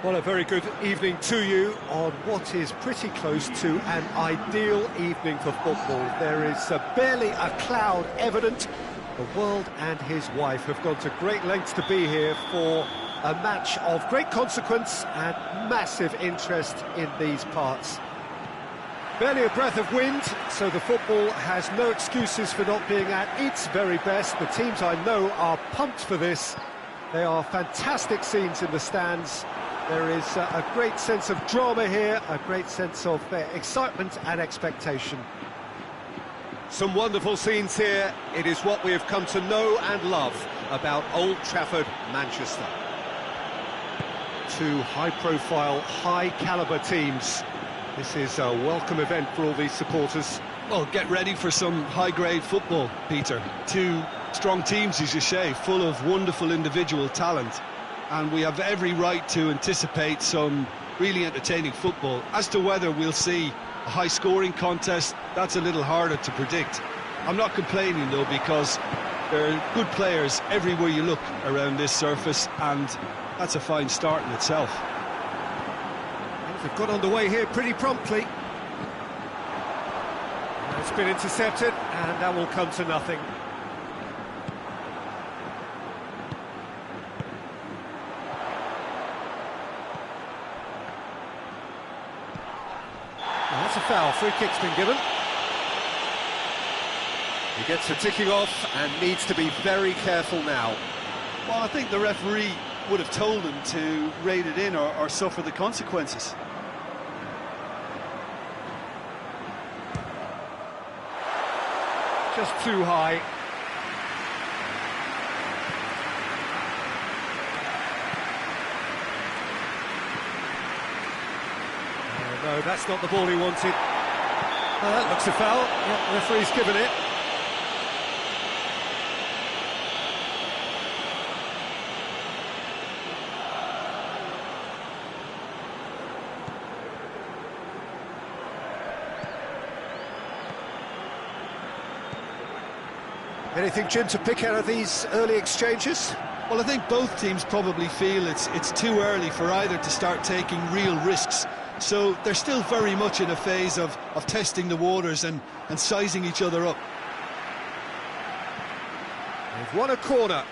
Well, a very good evening to you on what is pretty close to an ideal evening for football. There is barely a cloud evident. The world and his wife have gone to great lengths to be here for a match of great consequence and massive interest in these parts. Barely a breath of wind, so the football has no excuses for not being at its very best. The teams I know are pumped for this. They are fantastic scenes in the stands. There is a great sense of drama here, a great sense of excitement and expectation. Some wonderful scenes here. It is what we have come to know and love about Old Trafford, Manchester. Two high-profile, high-caliber teams. This is a welcome event for all these supporters. Well, get ready for some high-grade football, Peter. Two strong teams, as you say, full of wonderful individual talent. And we have every right to anticipate some really entertaining football. As to whether we'll see a high-scoring contest, that's a little harder to predict. I'm not complaining, though, because there are good players everywhere you look around this surface, and that's a fine start in itself. They've got underway here pretty promptly. It's been intercepted, and that will come to nothing. Well, that's a foul. Free kick's been given. He gets the ticking off and needs to be very careful now. Well, I think the referee would have told him to rate it in or suffer the consequences. Just too high. No, that's not the ball he wanted. That looks a foul. Yeah, the referee's given it. Anything, Jim, to pick out of these early exchanges? Well, I think both teams probably feel it's too early for either to start taking real risks. So they're still very much in a phase of testing the waters and sizing each other up. They've won a corner.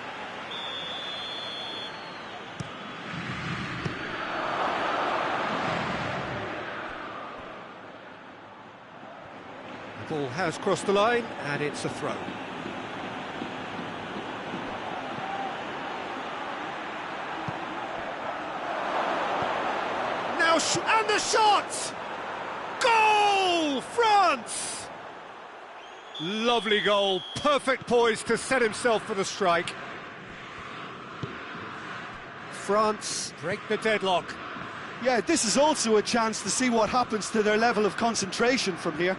The ball has crossed the line, and it's a throw. And the shot! Goal! France! Lovely goal, perfect poise to set himself for the strike. France break the deadlock. Yeah, this is also a chance to see what happens to their level of concentration from here.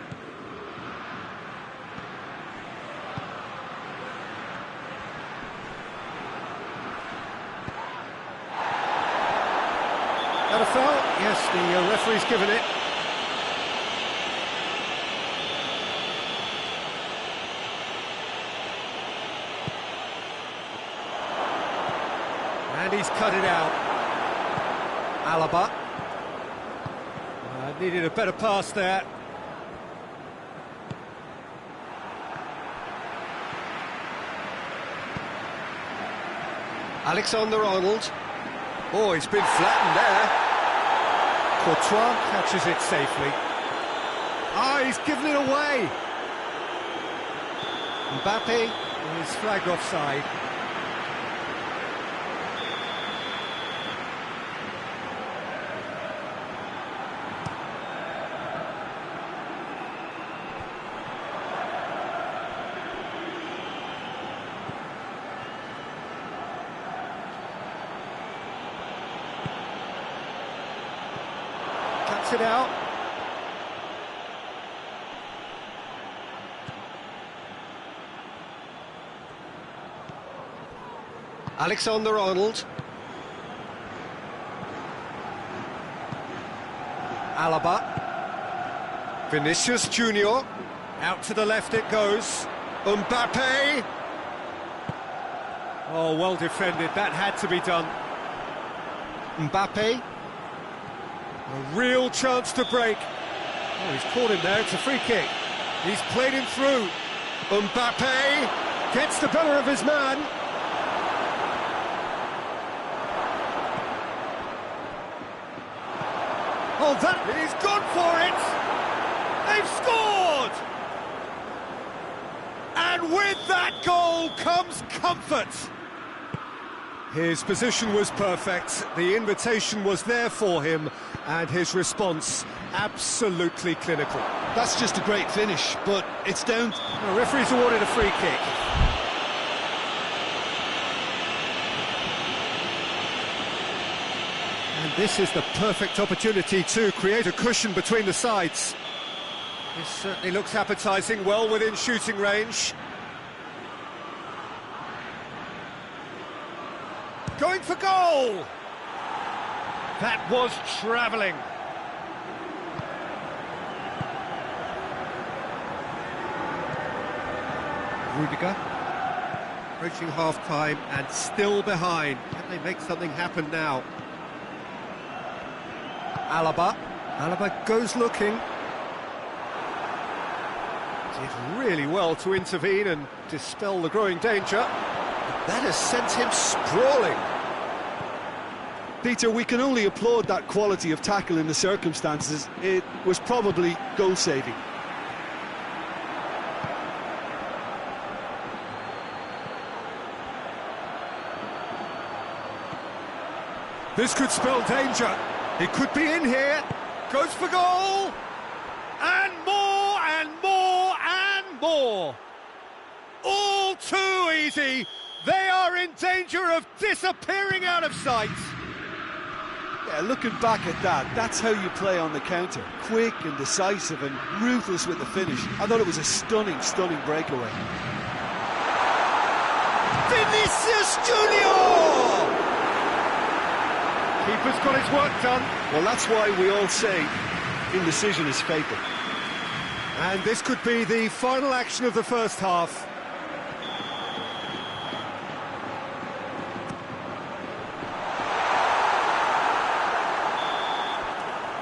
That a foul? Yes, the referee's given it. And he's cut it out. Alaba. Needed a better pass there. Alexander-Arnold. Oh, he's been flattened there. Courtois catches it safely. Ah, he's given it away. Mbappe is flagged offside. Cuts it out. Alexander-Arnold. Alaba. Vinicius Junior. Out to the left it goes. Mbappe. Oh, well defended. That had to be done. Mbappe. A real chance to break. Oh, he's caught him there, it's a free kick. He's played him through. Mbappe gets the better of his man. Oh, he's gone for it! They've scored! And with that goal comes comfort. His position was perfect, the invitation was there for him, and his response absolutely clinical. That's just a great finish, but it's down... The referee's awarded a free kick. And this is the perfect opportunity to create a cushion between the sides. This certainly looks appetising, well within shooting range. Going for goal! That was travelling. Rudiger, approaching half-time and still behind. Can they make something happen now? Alaba goes looking. Did really well to intervene and dispel the growing danger. That has sent him sprawling. Peter, we can only applaud that quality of tackle in the circumstances. It was probably goal-saving. This could spell danger. It could be in here. Goes for goal. And more and more and more. All too easy. They are in danger of disappearing out of sight. Yeah, looking back at that, that's how you play on the counter. Quick and decisive and ruthless with the finish. I thought it was a stunning breakaway. Vinicius Junior! Keeper's got his work done. Well, that's why we all say indecision is fatal. And this could be the final action of the first half.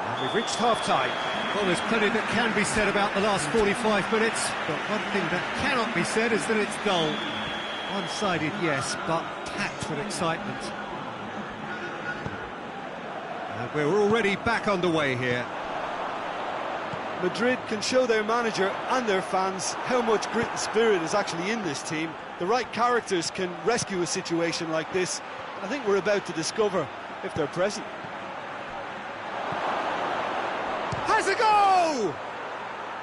And we've reached half-time. Well, there's plenty that can be said about the last 45 minutes, but one thing that cannot be said is that it's dull. One-sided, yes, but packed with excitement. And we're already back underway here. Madrid can show their manager and their fans how much grit and spirit is actually in this team. The right characters can rescue a situation like this. I think we're about to discover if they're present. Has a go!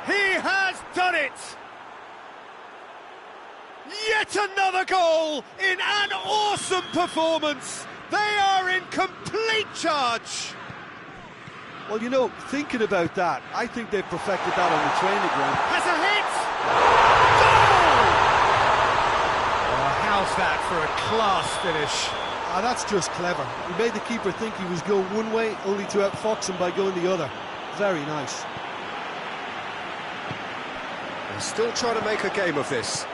He has done it! Yet another goal in an awesome performance! They are in complete charge! Well, you know, thinking about that, I think they've perfected that on the training ground. Has a hit! Goal! Oh, how's that for a class finish? That's just clever. He made the keeper think he was going one way, only to outfox him by going the other. Very nice. They're still trying to make a game of this.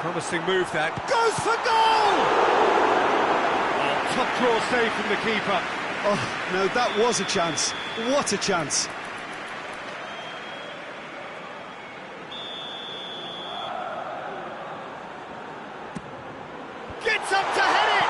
Promising move that. Goes for goal! Oh, top draw save from the keeper. Oh, no, that was a chance. What a chance. Gets up to head it!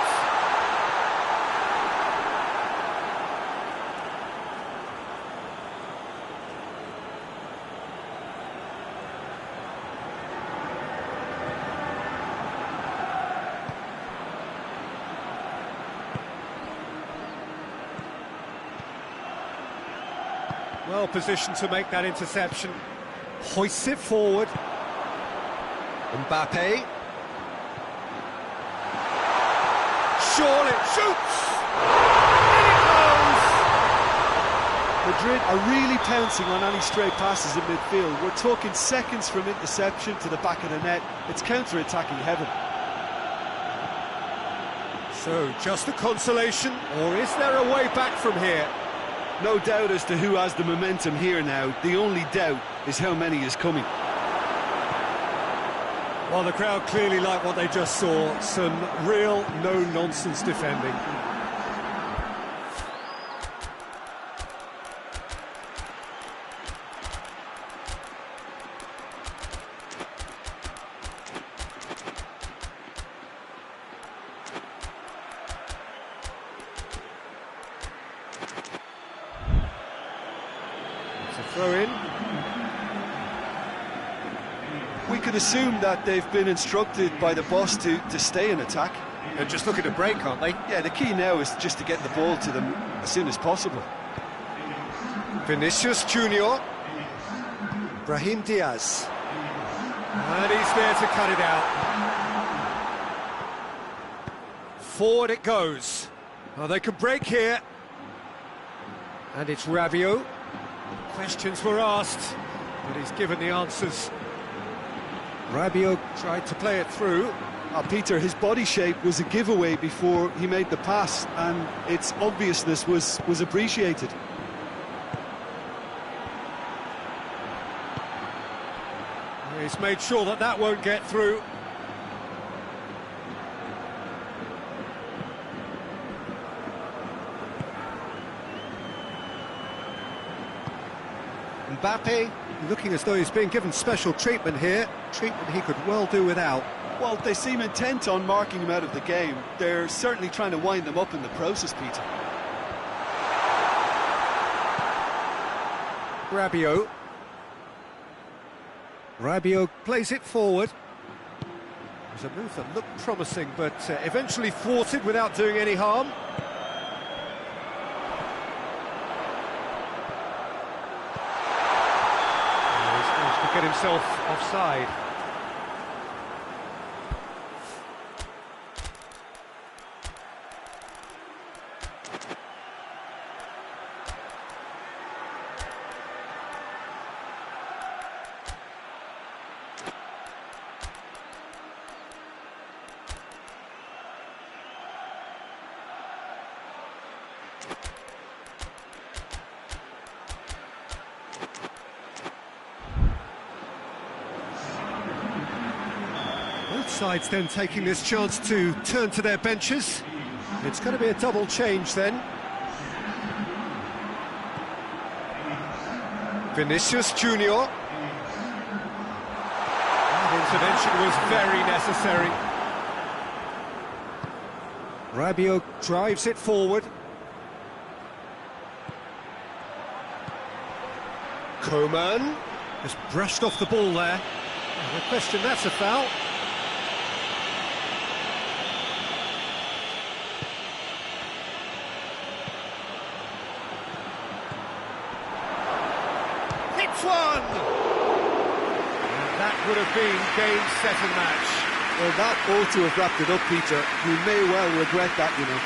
Well positioned to make that interception. Hoists it forward. Mbappe. Surely shoots! In it goes! Madrid are really pouncing on any stray passes in midfield. We're talking seconds from interception to the back of the net. It's counter-attacking heaven. So, just a consolation, or is there a way back from here? No doubt as to who has the momentum here now. The only doubt is how many is coming. Well, the crowd clearly like what they just saw. Some real no-nonsense defending. throw in. We could assume that they've been instructed by the boss to stay in attack. They're just looking to break, aren't they? Yeah, the key now is just to get the ball to them as soon as possible. Vinicius Junior. Brahim Diaz. And he's there to cut it out. Forward it goes. Oh, they can break here. And it's Rabiot. Questions were asked, but he's given the answers. Rabiot tried to play it through. Peter, his body shape was a giveaway before he made the pass, and its obviousness was appreciated. He's made sure that that won't get through. Mbappe looking as though he's being given special treatment here. Treatment he could well do without. Well, they seem intent on marking him out of the game. They're certainly trying to wind them up in the process, Peter. Rabiot. Rabiot plays it forward. It was a move that looked promising, but eventually thwarted without doing any harm. He's managed to get himself offside. Both sides then taking this chance to turn to their benches. It's going to be a double change then. Vinicius Junior. That intervention was very necessary. Rabiot drives it forward. Coman has brushed off the ball there. No question, that's a foul. Hits one! And that would have been game, set and match. Well, that ought to have wrapped it up, Peter. You may well regret that, you know.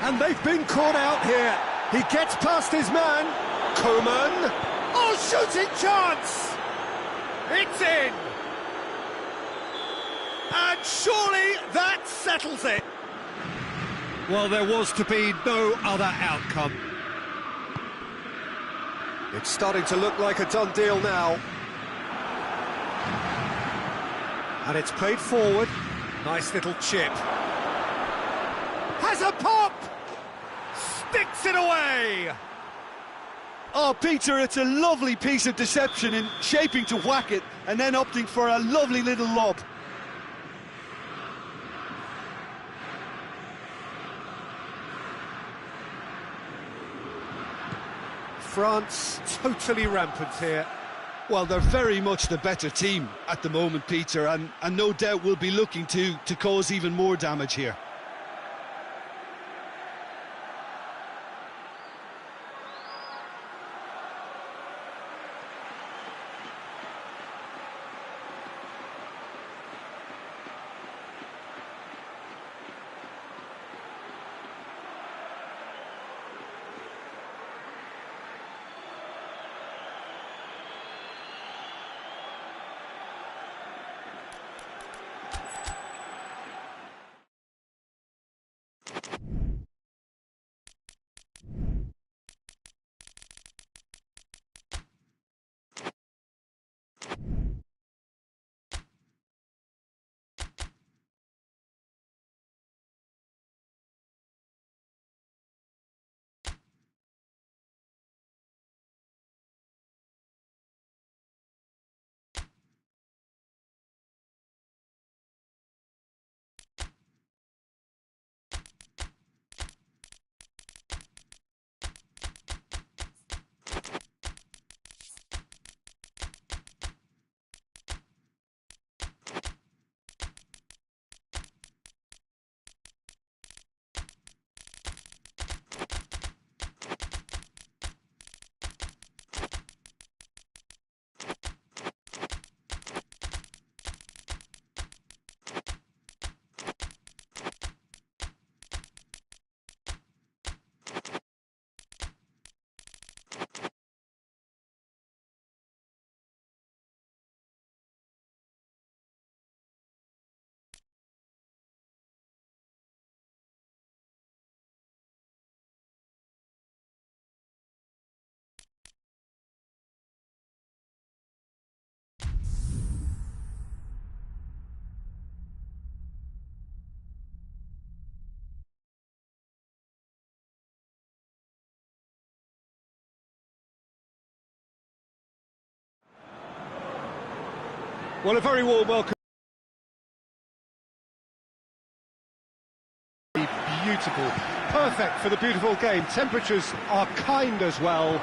And they've been caught out here. He gets past his man. Coman. Oh, shooting chance! It's in! And surely that settles it. Well, there was to be no other outcome. It's starting to look like a done deal now. And it's played forward. Nice little chip. Has a pop! Sticks it away! Oh, Peter, it's a lovely piece of deception in shaping to whack it and then opting for a lovely little lob. France totally rampant here. Well, they're very much the better team at the moment, Peter, and no doubt will be looking to cause even more damage here. Well, a very warm welcome. Beautiful, perfect for the beautiful game. Temperatures are kind as well.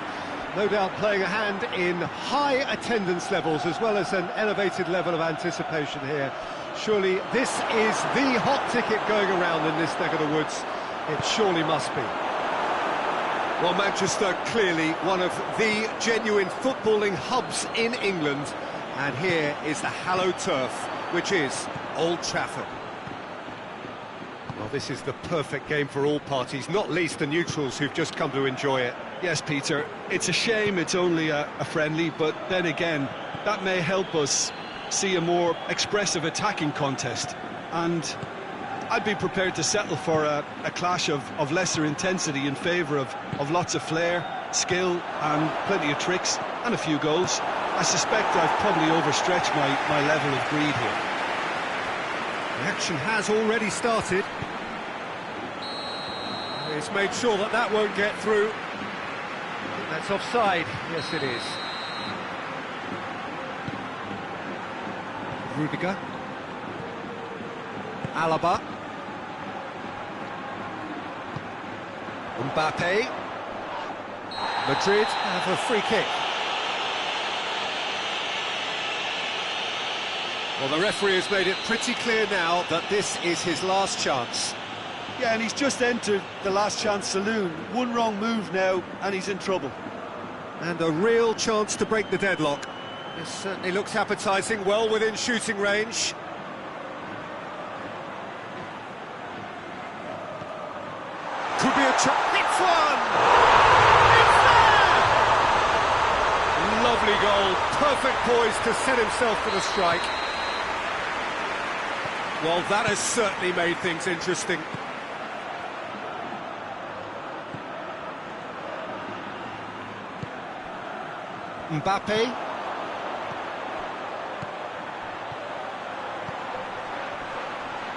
No doubt playing a hand in high attendance levels as well as an elevated level of anticipation here. Surely this is the hot ticket going around in this neck of the woods. It surely must be. Well, Manchester, clearly one of the genuine footballing hubs in England. And here is the hallowed turf, which is Old Trafford. Well, this is the perfect game for all parties, not least the neutrals who've just come to enjoy it. Yes, Peter, it's a shame it's only a friendly, but then again, that may help us see a more expressive attacking contest. And I'd be prepared to settle for a clash of lesser intensity in favour of lots of flair, skill and plenty of tricks and a few goals. I suspect I've probably overstretched my level of greed here. The action has already started. He's made sure that that won't get through. That's offside. Yes, it is. Rudiger. Alaba. Mbappe. Madrid have a free kick. Well, the referee has made it pretty clear now that this is his last chance. Yeah, and he's just entered the last chance saloon. One wrong move now, and he's in trouble. And a real chance to break the deadlock. This certainly looks appetising, well within shooting range. Could be a chance. It's one! It's there! Lovely goal, perfect poise to set himself for the strike. Well, that has certainly made things interesting. Mbappe.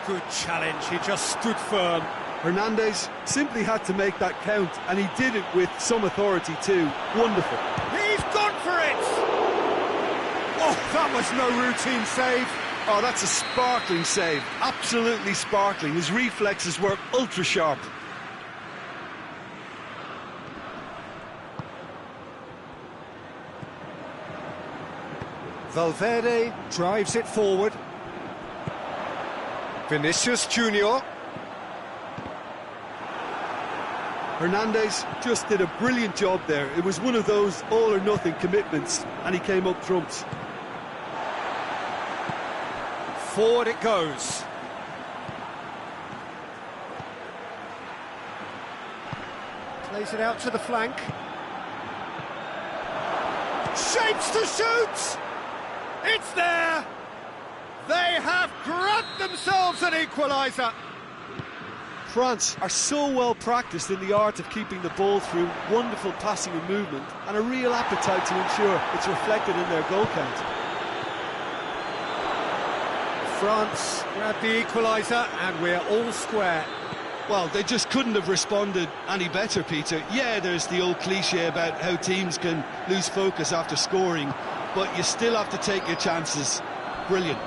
Good challenge, he just stood firm. Hernandez simply had to make that count, and he did it with some authority too. Wonderful. He's gone for it! Oh, that was no routine save. Oh, that's a sparkling save. Absolutely sparkling. His reflexes were ultra sharp. Valverde drives it forward. Vinicius Junior. Hernandez just did a brilliant job there. It was one of those all-or-nothing commitments, and he came up trumps. Forward it goes. Plays it out to the flank. Shapes to shoot! It's there! They have grabbed themselves an equaliser. France are so well practiced in the art of keeping the ball through, wonderful passing and movement, and a real appetite to ensure it's reflected in their goal count. France grabbed the equaliser and we're all square. Well, they just couldn't have responded any better, Peter. Yeah, there's the old cliche about how teams can lose focus after scoring, but you still have to take your chances. Brilliant.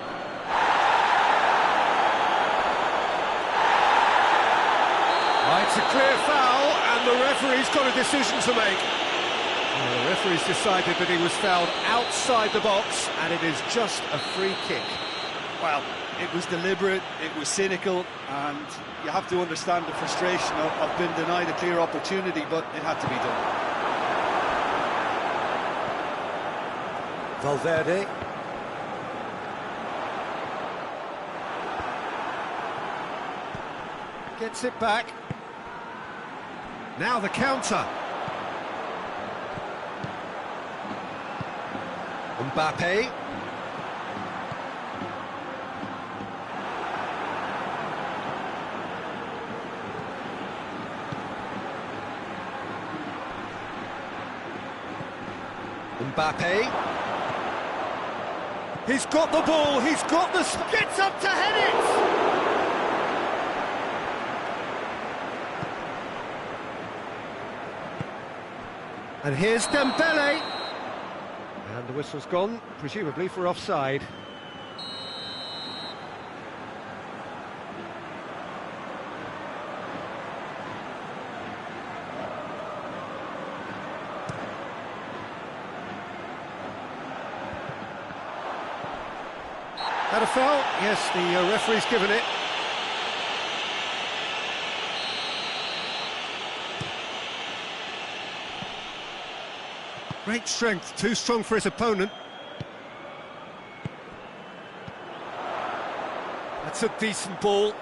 It's a clear foul, and the referee's got a decision to make. Well, the referee's decided that he was fouled outside the box, and it is just a free kick. Well, it was deliberate, it was cynical, and you have to understand the frustration of being denied a clear opportunity, but it had to be done. Valverde. Gets it back. Now the counter. Mbappe. Mbappe. He's got the ball, he's got the... Gets up to head it! And here's Dembele. And the whistle's gone, presumably for offside. That a foul? Yes, the referee's given it. Great strength, too strong for his opponent. That's a decent ball.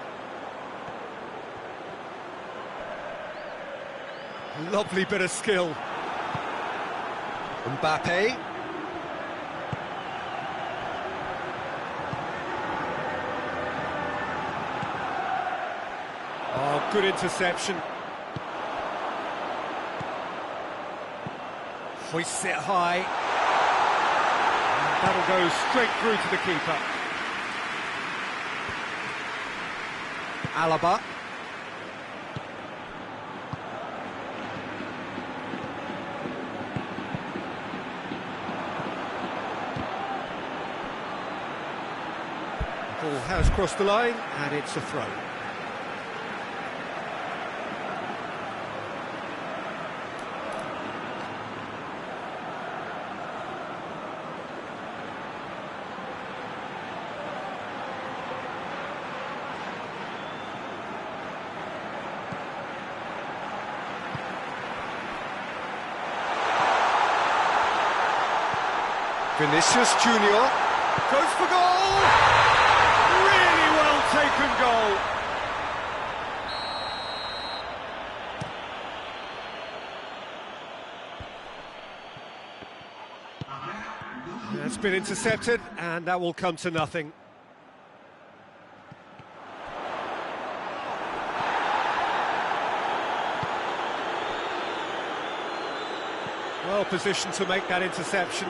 Lovely bit of skill. Mbappe. Oh, good interception. Hoists it high. And that'll go straight through to the keeper. Alaba. The ball has crossed the line, and it's a throw. Vinicius Junior goes for goal! Really well taken goal! That's been intercepted, and that will come to nothing. Well positioned to make that interception.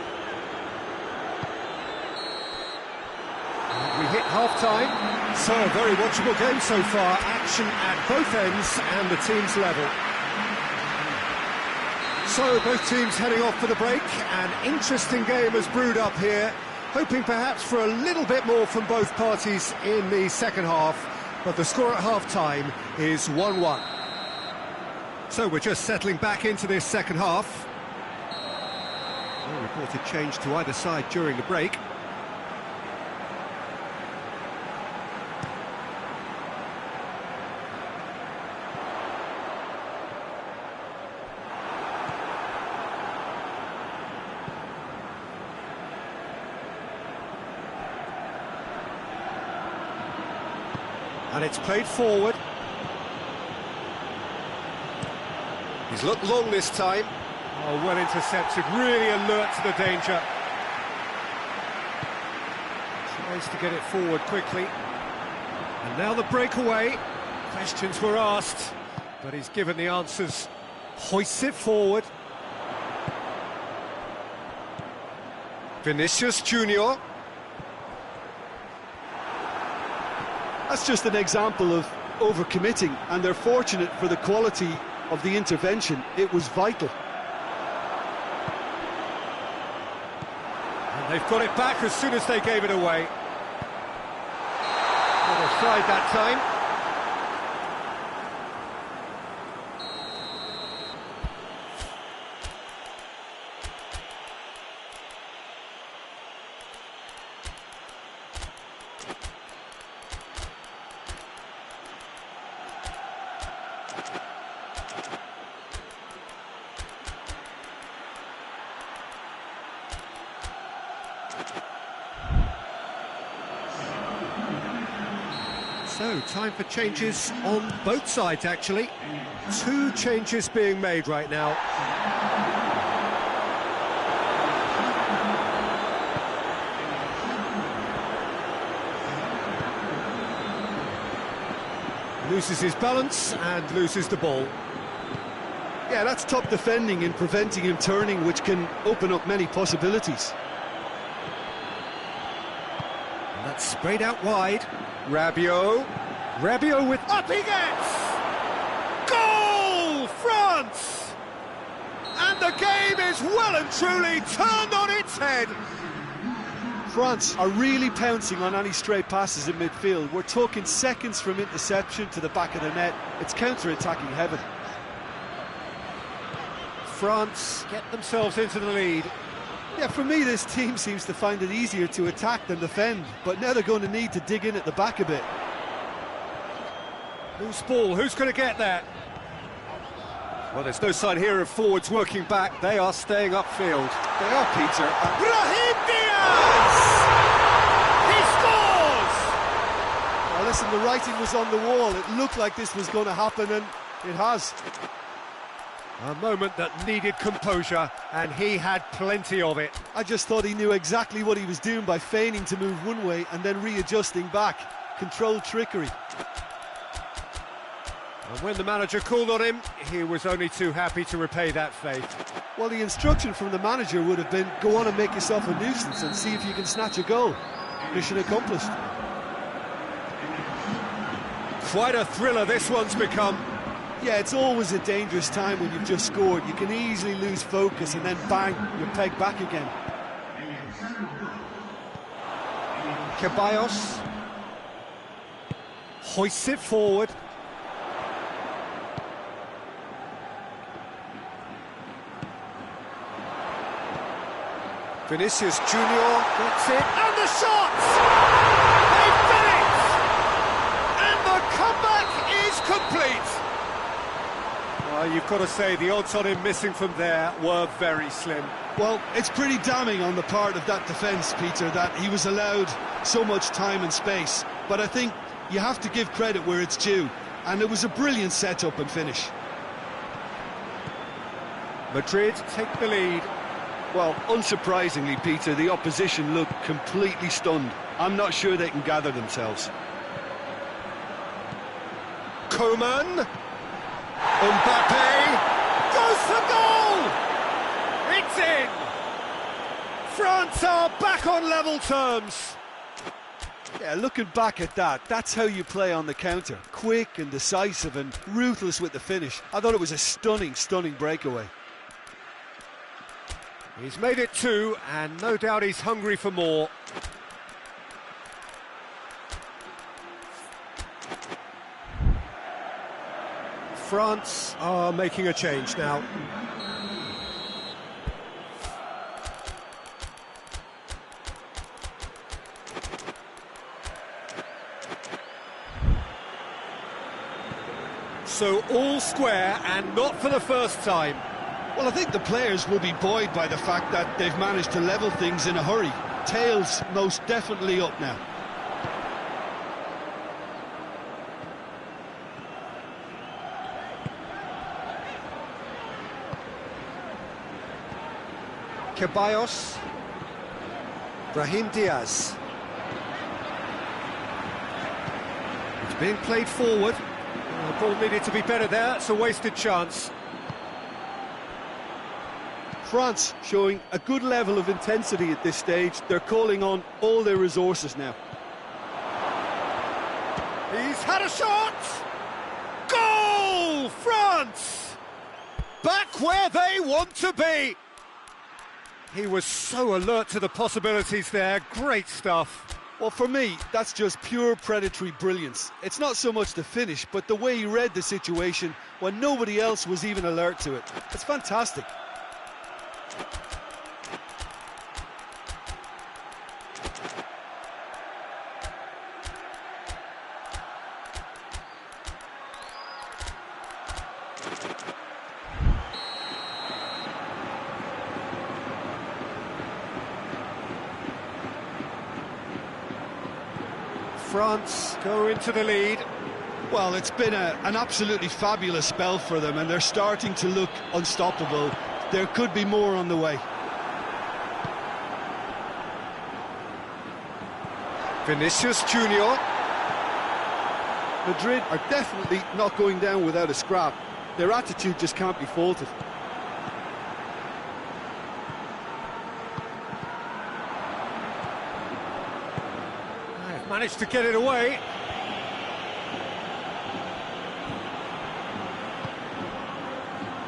We hit half-time, so a very watchable game so far. Action at both ends and the team's level. So both teams heading off for the break. An interesting game has brewed up here, hoping perhaps for a little bit more from both parties in the second half, but the score at half-time is 1-1. So we're just settling back into this second half. No reported change to either side during the break. And it's played forward. He's looked long this time. Oh, well intercepted, really alert to the danger. Tries to get it forward quickly. And now the breakaway. Questions were asked, but he's given the answers. Hoists it forward. Vinicius Junior. That's just an example of overcommitting, and they're fortunate for the quality of the intervention. It was vital. And they've got it back as soon as they gave it away. Not offside that time. So, time for changes on both sides, actually. 2 changes being made right now. Loses his balance and loses the ball. Yeah, that's top defending and preventing him turning, which can open up many possibilities. And that's sprayed out wide. Rabiot with... Up he gets! Goal! France! And the game is well and truly turned on its head. France are really pouncing on any stray passes in midfield. We're talking seconds from interception to the back of the net. It's counter-attacking heaven. France get themselves into the lead. Yeah, for me, this team seems to find it easier to attack than defend, but now they're going to need to dig in at the back a bit. Loose ball, who's going to get that? Well, there's no sign here of forwards working back. They are staying upfield. They are, Peter. Brahim Diaz! He scores! Now listen, the writing was on the wall. It looked like this was going to happen, and it has. A moment that needed composure, and he had plenty of it. I just thought he knew exactly what he was doing by feigning to move one way and then readjusting back. Controlled trickery. And when the manager called on him, he was only too happy to repay that faith. Well, the instruction from the manager would have been, go on and make yourself a nuisance and see if you can snatch a goal. Mission accomplished. Quite a thriller this one's become. Yeah, it's always a dangerous time when you've just scored. You can easily lose focus and then bang, you're pegged back again. Ceballos hoists it forward. Vinicius Junior gets it, and the shots! They've done it! And the comeback is complete! Well, you've got to say, the odds on him missing from there were very slim. Well, it's pretty damning on the part of that defence, Peter, that he was allowed so much time and space. But I think you have to give credit where it's due, and it was a brilliant setup and finish. Madrid take the lead. Well, unsurprisingly, Peter, the opposition looked completely stunned. I'm not sure they can gather themselves. Coman. Mbappe goes for goal! It's in! France are back on level terms. Yeah, looking back at that, that's how you play on the counter. Quick and decisive and ruthless with the finish. I thought it was a stunning, stunning breakaway. He's made it 2, and no doubt he's hungry for more. France are making a change now. So all square, and not for the first time. Well, I think the players will be buoyed by the fact that they've managed to level things in a hurry. Tails most definitely up now. Ceballos. Brahim Diaz. It's being played forward. The ball needed to be better there. It's a wasted chance. France showing a good level of intensity at this stage. They're calling on all their resources now. He's had a shot! Goal! France! Back where they want to be! He was so alert to the possibilities there. Great stuff. Well, for me, that's just pure predatory brilliance. It's not so much the finish, but the way he read the situation when nobody else was even alert to it. It's fantastic. France go into the lead. Well, it's been an absolutely fabulous spell for them, and they're starting to look unstoppable. There could be more on the way. Vinicius Junior. Madrid are definitely not going down without a scrap. Their attitude just can't be faulted. They've managed to get it away.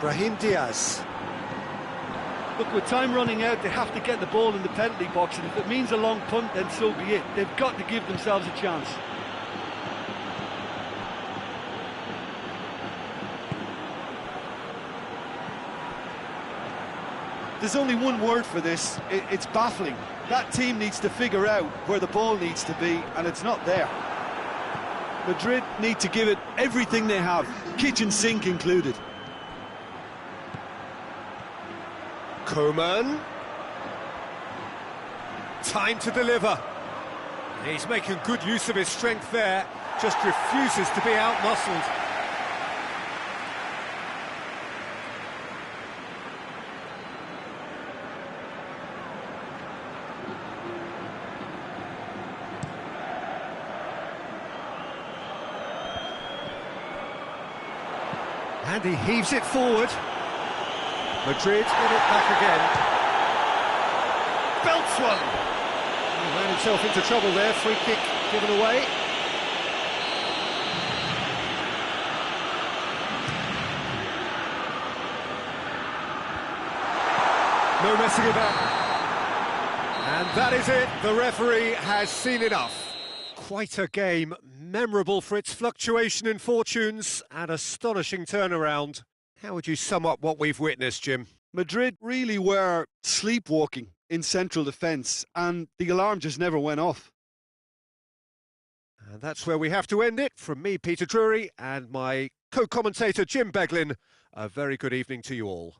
Brahim Diaz. Look, with time running out, they have to get the ball in the penalty box, and if it means a long punt, then so be it. They've got to give themselves a chance. There's only one word for this. It's baffling. That team needs to figure out where the ball needs to be, and it's not there. Madrid need to give it everything they have, kitchen sink included. Koeman. Time to deliver. He's making good use of his strength there, just refuses to be out-muscled. And he heaves it forward. Madrid get it back again. Belts one. He ran himself into trouble there. Free kick given away. No messing about. And that is it. The referee has seen enough. Quite a game, memorable for its fluctuation in fortunes and astonishing turnaround. How would you sum up what we've witnessed, Jim? Madrid really were sleepwalking in central defence, and the alarm just never went off. And that's where we have to end it. From me, Peter Drury, and my co-commentator, Jim Beglin, a very good evening to you all.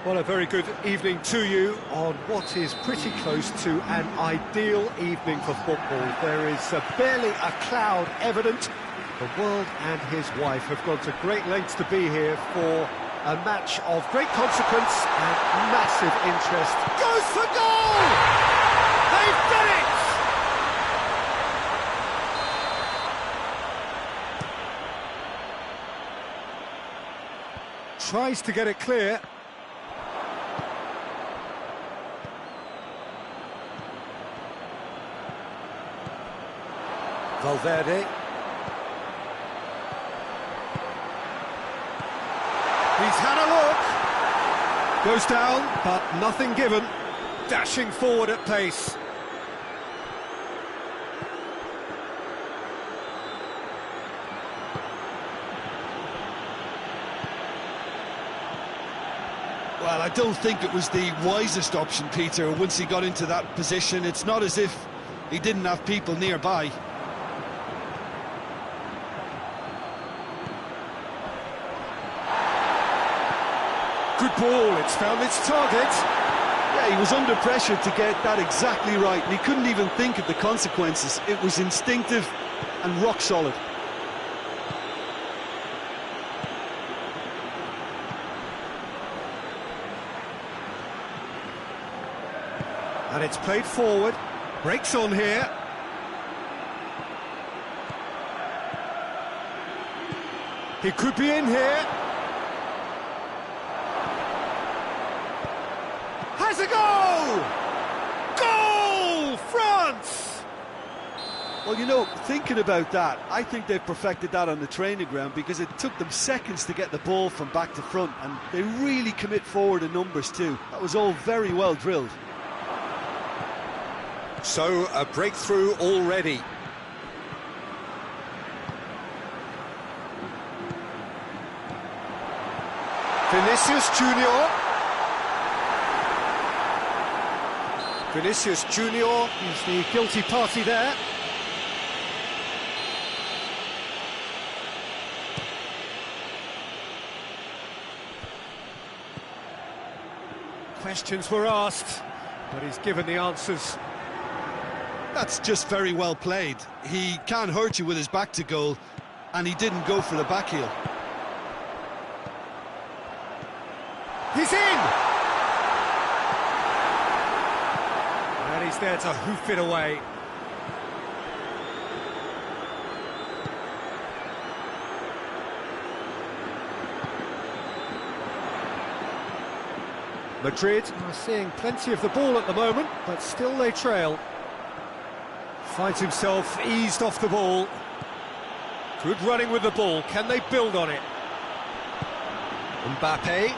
Well, a very good evening to you on what is pretty close to an ideal evening for football. There is barely a cloud evident. The world and his wife have gone to great lengths to be here for a match of great consequence and massive interest. Goes for goal! They've done it! Tries to get it clear. Valverde. Goes down, but nothing given. Dashing forward at pace. Well, I don't think it was the wisest option, Peter, once he got into that position. It's not as if he didn't have people nearby. Good ball, it's found its target. Yeah, he was under pressure to get that exactly right, and he couldn't even think of the consequences. It was instinctive and rock solid. And it's played forward. Breaks on here. He could be in here. Has a goal! Goal! France! Well, you know, thinking about that, I think they've perfected that on the training ground, because it took them seconds to get the ball from back to front, and they really commit forward in numbers too. That was all very well drilled. So, a breakthrough already. Vinicius Junior. Vinicius Junior is the guilty party there. Questions were asked, but he's given the answers. That's just very well played. He can't hurt you with his back to goal, and he didn't go for the back heel. He's in! And he's there to hoof it away. Madrid are seeing plenty of the ball at the moment, but still they trail. Finds himself eased off the ball. Good running with the ball. Can they build on it? Mbappe.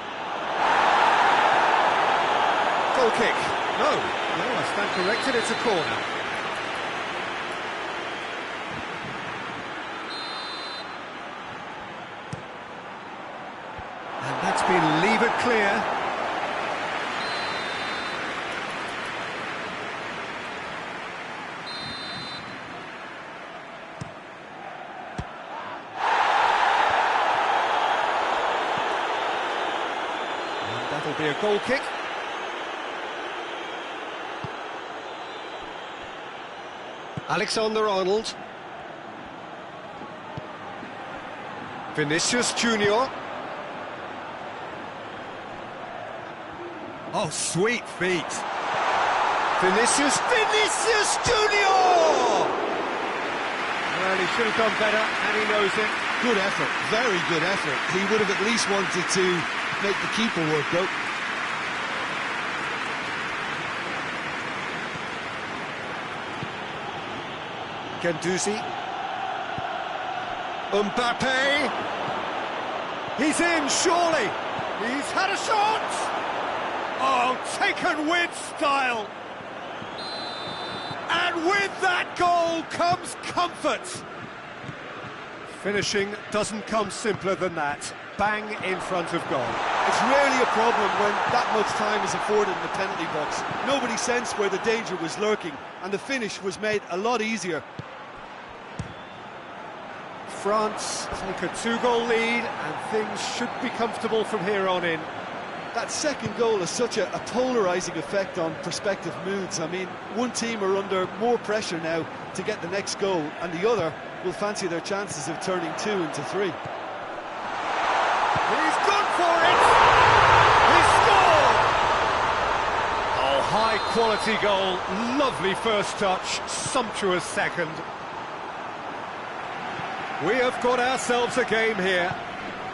Goal kick. No, I stand corrected, it's a corner. And that's been levered clear. And that'll be a goal kick. Alexander-Arnold. Vinicius Junior. Oh, sweet feet. Vinicius Junior! Well, he should have done better, and he knows it. Good effort, very good effort. He would have at least wanted to make the keeper work, though. Guendouzi. Mbappe. He's in, surely. He's had a shot. Oh, taken with style. And with that goal comes comfort. Finishing doesn't come simpler than that. Bang in front of goal. It's rarely a problem when that much time is afforded in the penalty box. Nobody sensed where the danger was lurking, and the finish was made a lot easier. France take a 2-goal lead, and things should be comfortable from here on in. That second goal has such a polarising effect on prospective moods. I mean, one team are under more pressure now to get the next goal, and the other will fancy their chances of turning 2 into 3. He's gone for it! He scored! Oh, high-quality goal. Lovely first touch, sumptuous second. We have got ourselves a game here.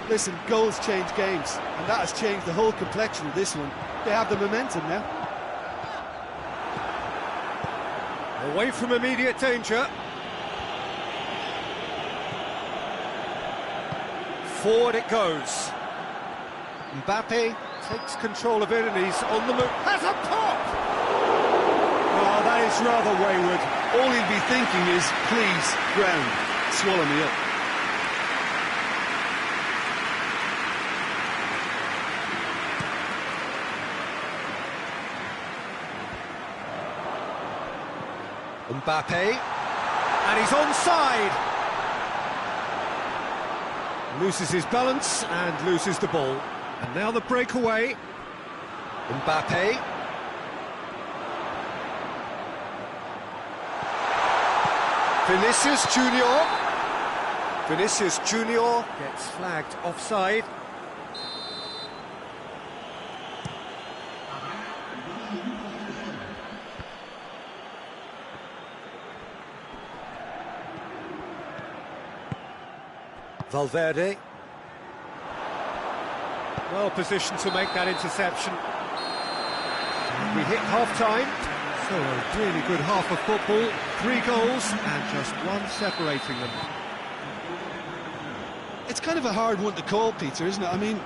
Listen, goals change games, and that has changed the whole complexion of this one. They have the momentum now. Away from immediate danger. Forward it goes. Mbappe Takes control of it and he's on the move. Has a pop! Oh, that is rather wayward. All he'd be thinking is, please, ground, swallow me up. Mbappe, and he's onside. Loses his balance and loses the ball. And now the breakaway. Mbappe. Vinicius Junior. Vinicius Junior gets flagged offside. Valverde. Well positioned to make that interception. We hit half-time, so a really good half of football. 3 goals and just one separating them. It's kind of a hard one to call, Peter, isn't it? I mean,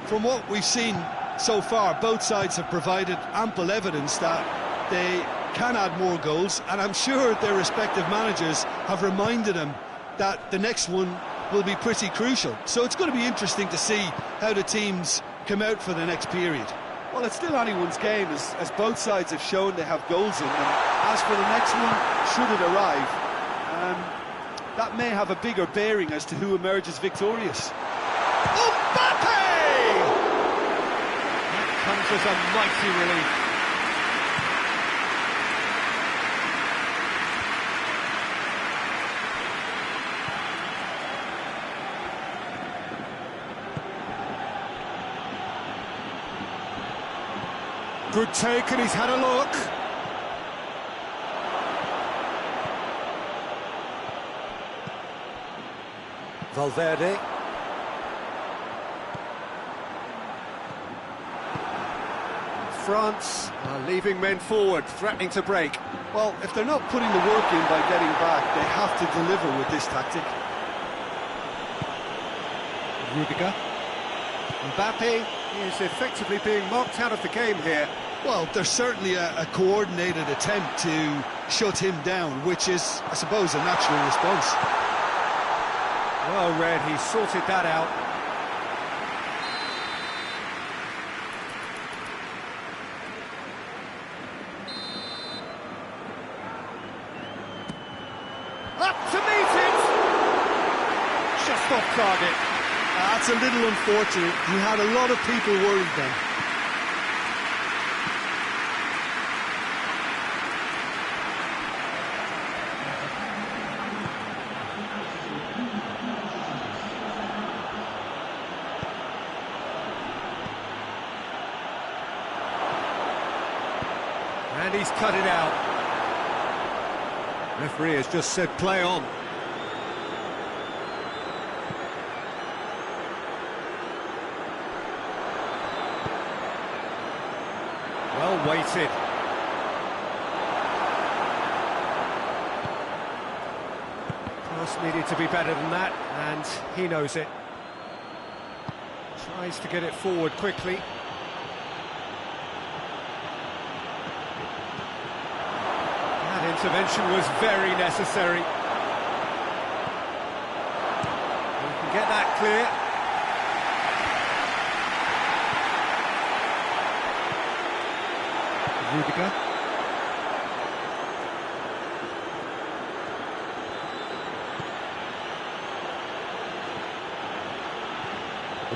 from what we've seen so far, both sides have provided ample evidence that they can add more goals, and I'm sure their respective managers have reminded them that the next one will be pretty crucial. So it's going to be interesting to see how the teams come out for the next period. Well, it's still anyone's game, as both sides have shown they have goals in them. As for the next one, should it arrive, that may have a bigger bearing as to who emerges victorious. Mbappe! That comes as a mighty relief. Good take, and he's had a look. Valverde. France are leaving men forward, threatening to break. Well, if they're not putting the work in by getting back, they have to deliver with this tactic. Rudiger. Mbappe is effectively being marked out of the game here. Well, there's certainly a coordinated attempt to shut him down, which is, I suppose, a natural response. Well read, he sorted that out. Up to meet it! Just off target. That's a little unfortunate. He had a lot of people worried then. And he's cut it out. Referee has just said play on. Well weighted. Pass needed to be better than that, and he knows it. Tries to get it forward quickly. That intervention was very necessary. We can get that clear. Rudiger.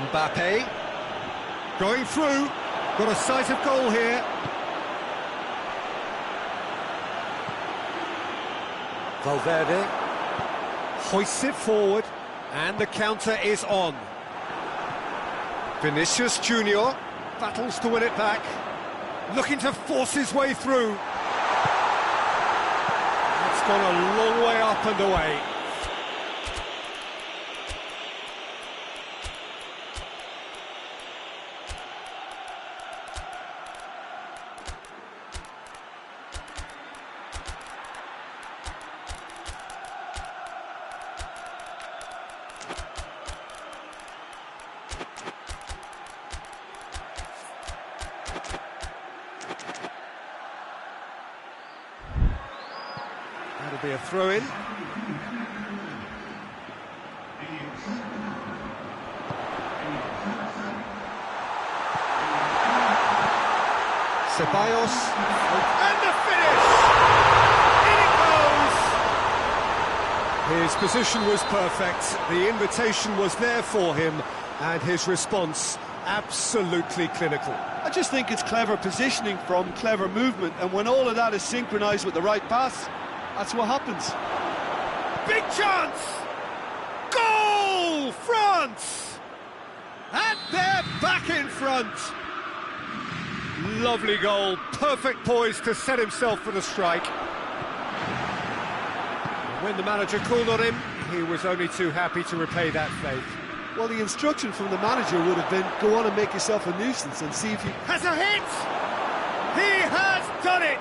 Mbappe. Going through. Got a sight of goal here. Valverde. Hoists it forward. And the counter is on. Vinicius Junior battles to win it back. Looking to force his way through. It's gone a long way up and away. It'll be a throw-in. Ceballos, and the finish! In it goes! His position was perfect, the invitation was there for him, and his response absolutely clinical. I just think it's clever positioning from clever movement, and when all of that is synchronised with the right pass, that's what happens. Big chance! Goal! France! And they're back in front! Lovely goal, perfect poise to set himself for the strike. When the manager called on him, he was only too happy to repay that faith. Well, the instruction from the manager would have been, go on and make yourself a nuisance and see if you... Has a hit! He has done it!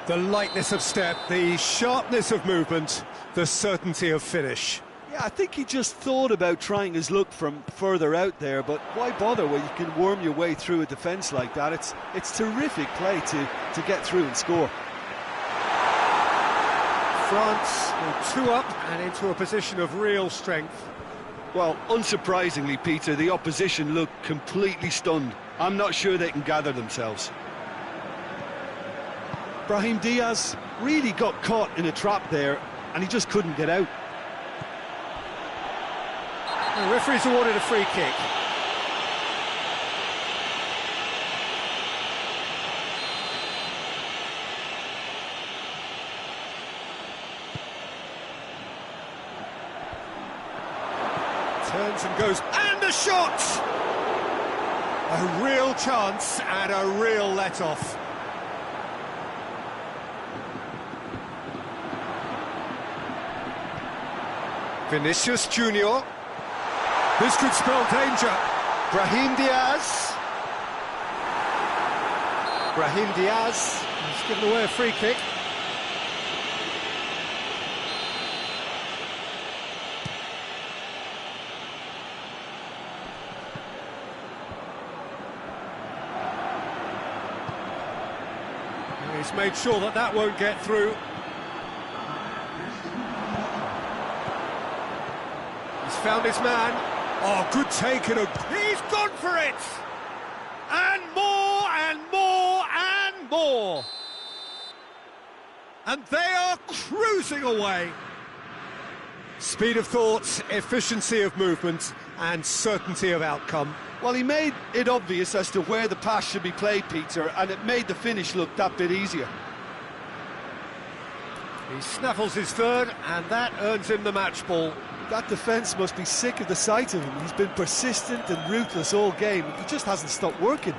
The lightness of step, the sharpness of movement, the certainty of finish. Yeah, I think he just thought about trying his luck from further out there, but why bother when you can worm your way through a defence like that? It's terrific play to get through and score. France will 2 up and into a position of real strength. Well, unsurprisingly, Peter, the opposition look completely stunned. I'm not sure they can gather themselves. Brahim Diaz really got caught in a trap there, and he just couldn't get out. The referee's awarded a free kick. Turns and goes, and a shot! A real chance and a real let-off. Vinicius Junior. This could spell danger. Brahim Diaz. Brahim Diaz has given away a free kick. He's made sure that that won't get through. He's found his man. Oh, good take and he's gone for it! And more and more and more! And they are cruising away. Speed of thought, efficiency of movement and certainty of outcome. Well, he made it obvious as to where the pass should be played, Peter, and it made the finish look that bit easier. He snaffles his third, and that earns him the match ball. That defence must be sick of the sight of him. He's been persistent and ruthless all game. He just hasn't stopped working.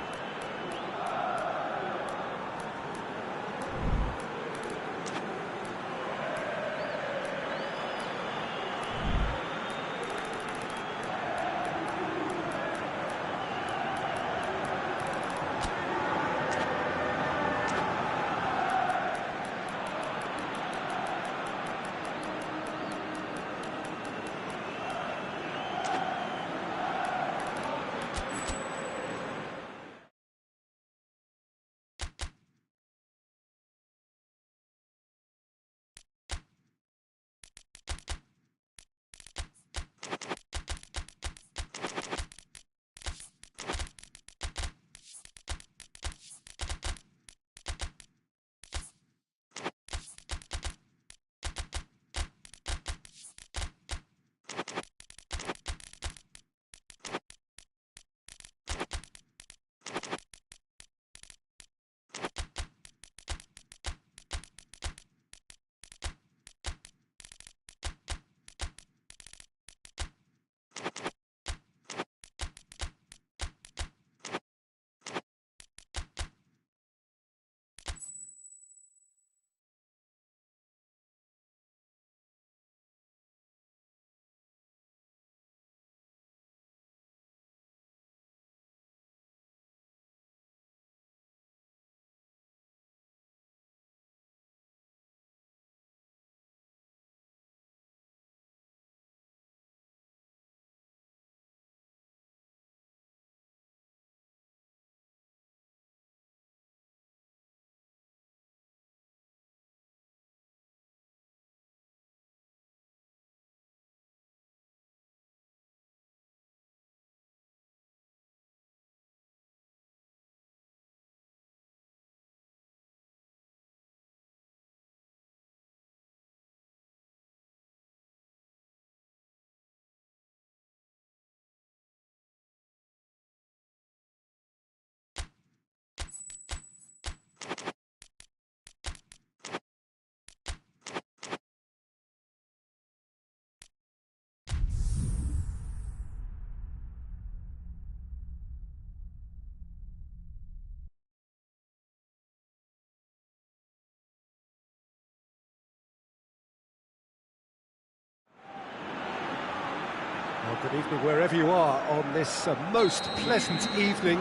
Good evening wherever you are on this most pleasant evening.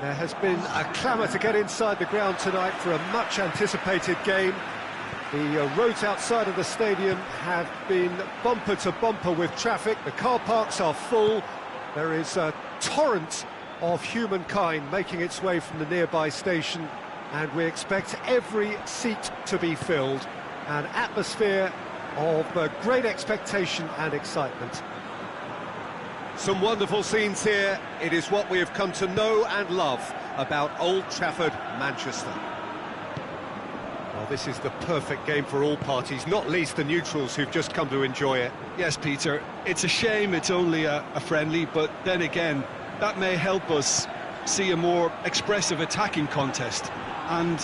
There has been a clamour to get inside the ground tonight for a much anticipated game. The roads outside of the stadium have been bumper to bumper with traffic. The car parks are full. There is a torrent of humankind making its way from the nearby station, and we expect every seat to be filled. An atmosphere of great expectation and excitement. Some wonderful scenes here. It is what we have come to know and love about Old Trafford, Manchester. Well, this is the perfect game for all parties, not least the neutrals who've just come to enjoy it. Yes, Peter, it's a shame it's only a friendly, but then again, that may help us see a more expressive attacking contest. And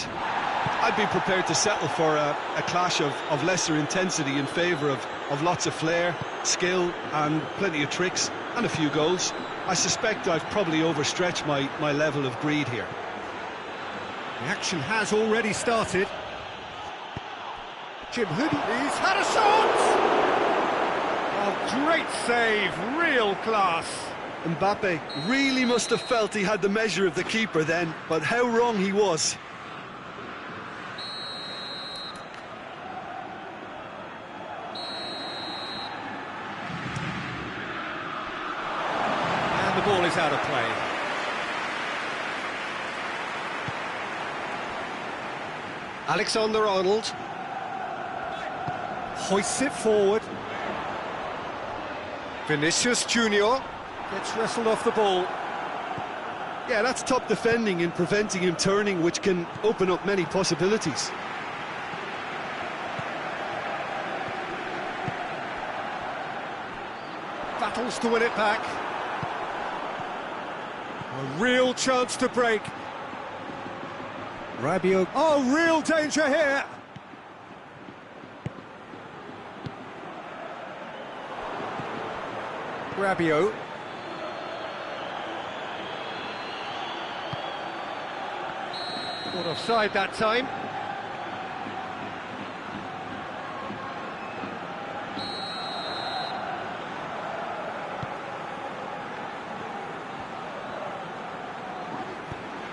I'd be prepared to settle for a clash of lesser intensity in favour of lots of flair, skill and plenty of tricks and a few goals. I suspect I've probably overstretched my level of greed here. The action has already started. Jim Hoodie, he's had a shot! Oh, great save, real class. Mbappe really must have felt he had the measure of the keeper then, but how wrong he was. And the ball is out of play. Alexander-Arnold hoists it forward. Vinicius Junior gets wrestled off the ball. Yeah, that's top defending and preventing him turning, which can open up many possibilities. Battles to win it back. A real chance to break. Rabiot. Oh, real danger here. Rabiot. Caught offside that time.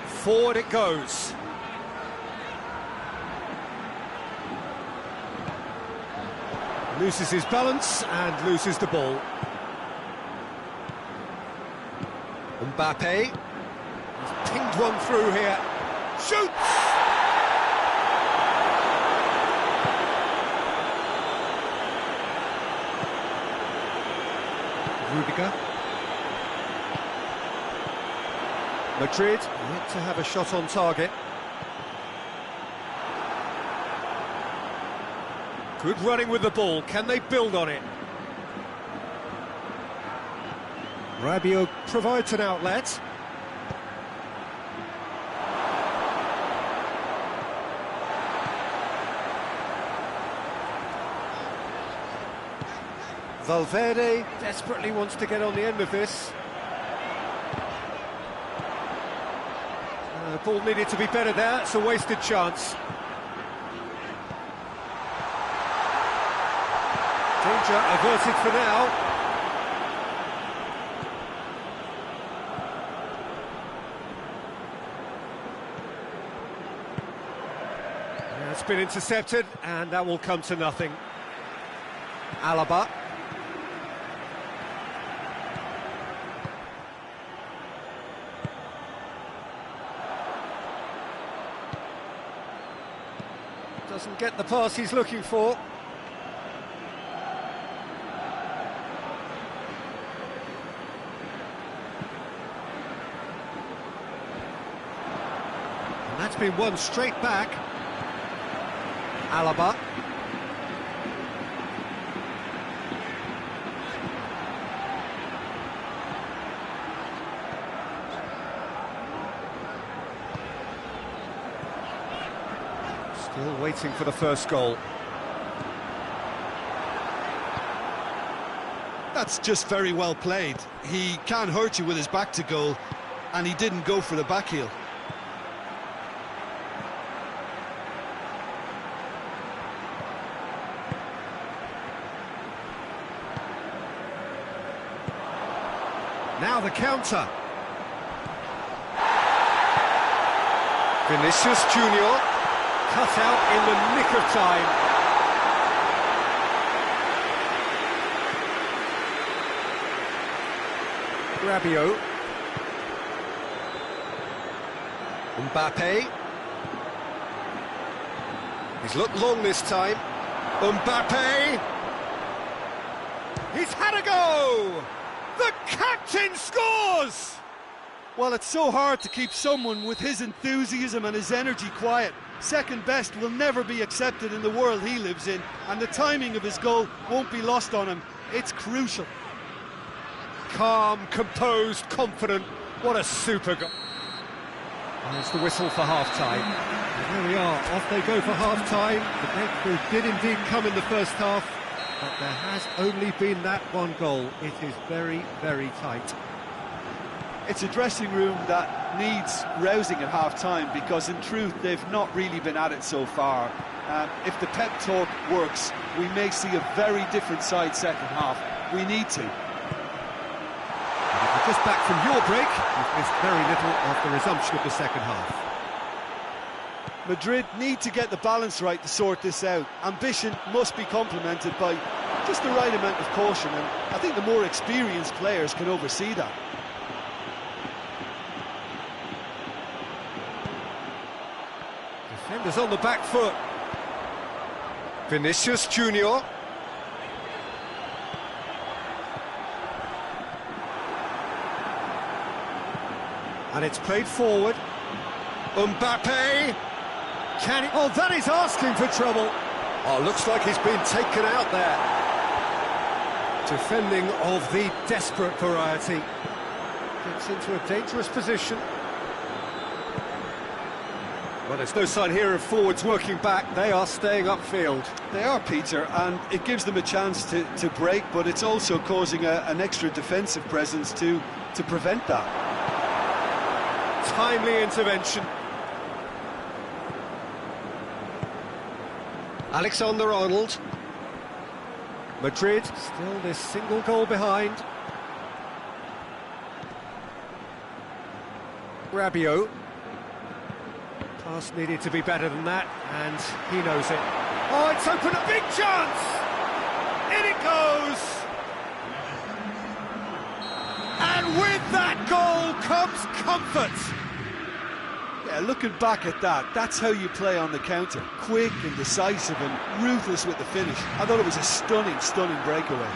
Forward it goes. Loses his balance and loses the ball. Mbappe. He's pinged one through here. Shoots! Rudiger. Madrid yet to have a shot on target. Good running with the ball. Can they build on it? Rabiot provides an outlet. Valverde desperately wants to get on the end of this. The ball needed to be better there. It's a wasted chance. Danger averted for now. It's been intercepted, and that will come to nothing. Alaba. Doesn't get the pass he's looking for. And that's been won straight back. Alaba. Still waiting for the first goal. That's just very well played. He can't hurt you with his back to goal, and he didn't go for the back heel. Now the counter. Vinicius Junior, cut out in the nick of time. Rabiot. Mbappe. He's looked long this time. Mbappe. He's had a go! The captain scores! Well, it's so hard to keep someone with his enthusiasm and his energy quiet. Second best will never be accepted in the world he lives in, and the timing of his goal won't be lost on him. It's crucial. Calm, composed, confident. What a super goal. There's the whistle for half-time. There we are, off they go for half-time. The breakthrough did indeed come in the first half, but there has only been that one goal. It is very, very tight. It's a dressing room that needs rousing at half-time, because in truth they've not really been at it so far. If the pep talk works, we may see a very different side second half. We need to. And if you're just back from your break, you've missed very little of the resumption of the second half. Madrid need to get the balance right to sort this out. Ambition must be complemented by just the right amount of caution, and I think the more experienced players can oversee that. Defenders on the back foot. Vinicius Junior. And it's played forward. Mbappe. Can he? Oh, that is asking for trouble. Oh, looks like he's been taken out there. Defending of the desperate variety. Gets into a dangerous position. Well, there's no sign here of forwards working back. They are staying upfield. They are, Peter, and it gives them a chance to break, but it's also causing an extra defensive presence to prevent that. Timely intervention. Alexander-Arnold. Madrid still this single goal behind. Rabiot. Pass needed to be better than that, and he knows it. Oh, it's open, a big chance! In it goes! And with that goal comes comfort! Yeah, looking back at that, that's how you play on the counter. Quick and decisive and ruthless with the finish. I thought it was a stunning, stunning breakaway.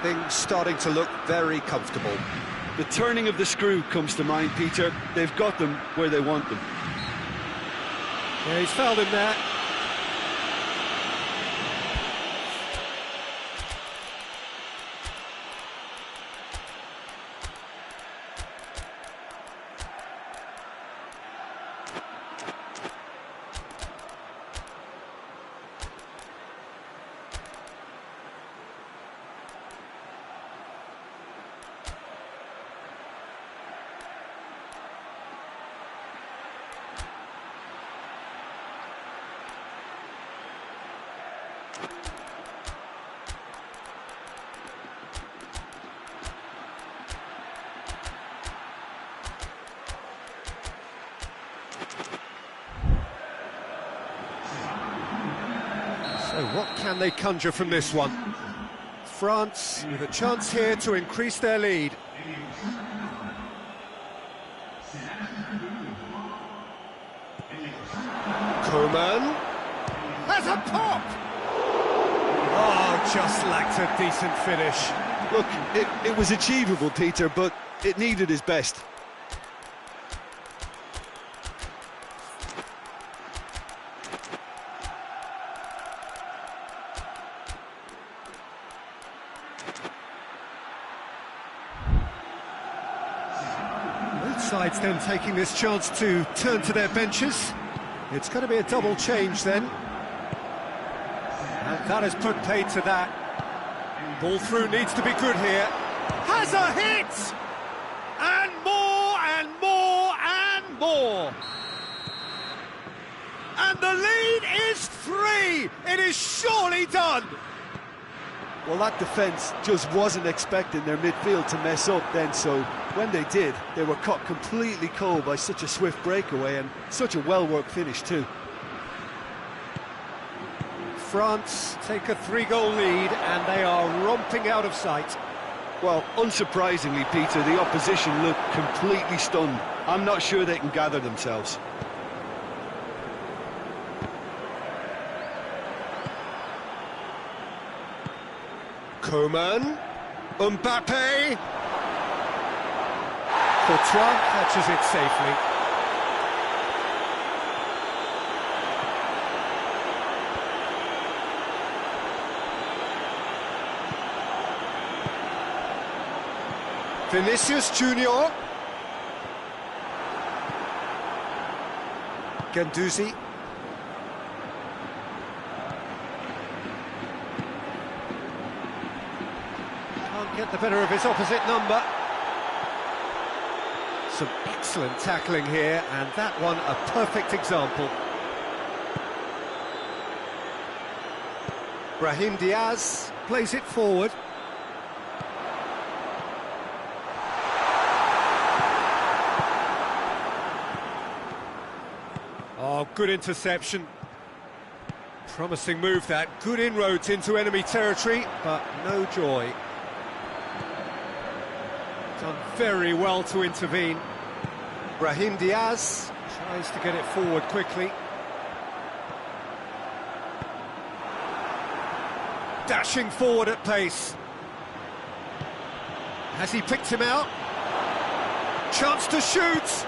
Things starting to look very comfortable. The turning of the screw comes to mind, Peter. They've got them where they want them. Yeah, he's fouled him there. So what can they conjure from this one? France with a chance here to increase their lead. Koeman has a pop! Oh, just lacked a decent finish. Look, it was achievable, Peter, but it needed his best. Sides then taking this chance to turn to their benches. It's going to be a double change then. And that has put paid to that. Ball through needs to be good here. Has a hit! And more and more and more. And the lead is 3. It is surely done. Well, that defence just wasn't expecting their midfield to mess up then, so when they did, they were caught completely cold by such a swift breakaway and such a well-worked finish too. France take a 3-goal lead and they are romping out of sight. Well, unsurprisingly, Peter, the opposition look completely stunned. I'm not sure they can gather themselves. Coman, Mbappe, Courtois catches it safely. Vinicius Junior, Guendouzi. Get the better of his opposite number. Some excellent tackling here, and that one a perfect example. Brahim Diaz plays it forward. Oh, good interception. Promising move that. Good inroads into enemy territory, but no joy. Done very well to intervene. Brahim Diaz tries to get it forward quickly. Dashing forward at pace. Has he picked him out? Chance to shoot!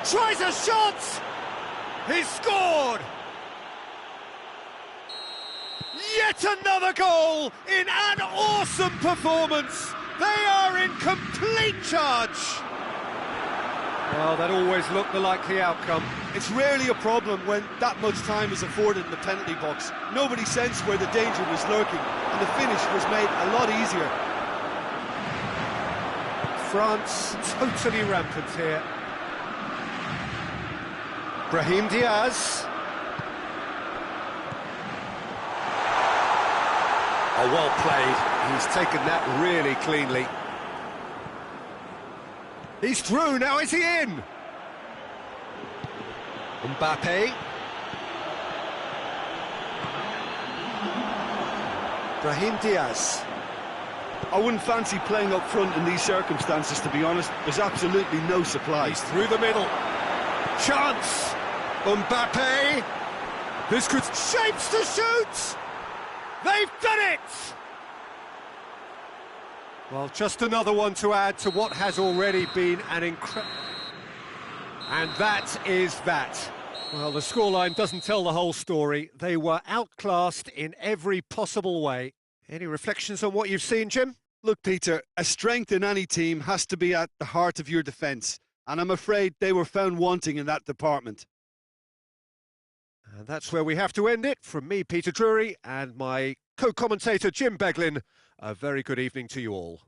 Tries a shot! He's scored! Yet another goal in an awesome performance! They are in complete charge! Well, that always looked the likely outcome. It's rarely a problem when that much time is afforded in the penalty box. Nobody sensed where the danger was lurking, and the finish was made a lot easier. France totally rampant here. Brahim Diaz. Oh, well played. He's taken that really cleanly. He's through, now is he in? Mbappe. Brahim Diaz. I wouldn't fancy playing up front in these circumstances, to be honest. There's absolutely no supply. He's through the middle. Chance! Mbappe! This could... Shapes to shoot! They've done it! Well, just another one to add to what has already been an incredible... And that is that. Well, the scoreline doesn't tell the whole story. They were outclassed in every possible way. Any reflections on what you've seen, Jim? Look, Peter, a strength in any team has to be at the heart of your defence, and I'm afraid they were found wanting in that department. And that's where we have to end it. From me, Peter Drury, and my co-commentator, Jim Beglin, a very good evening to you all.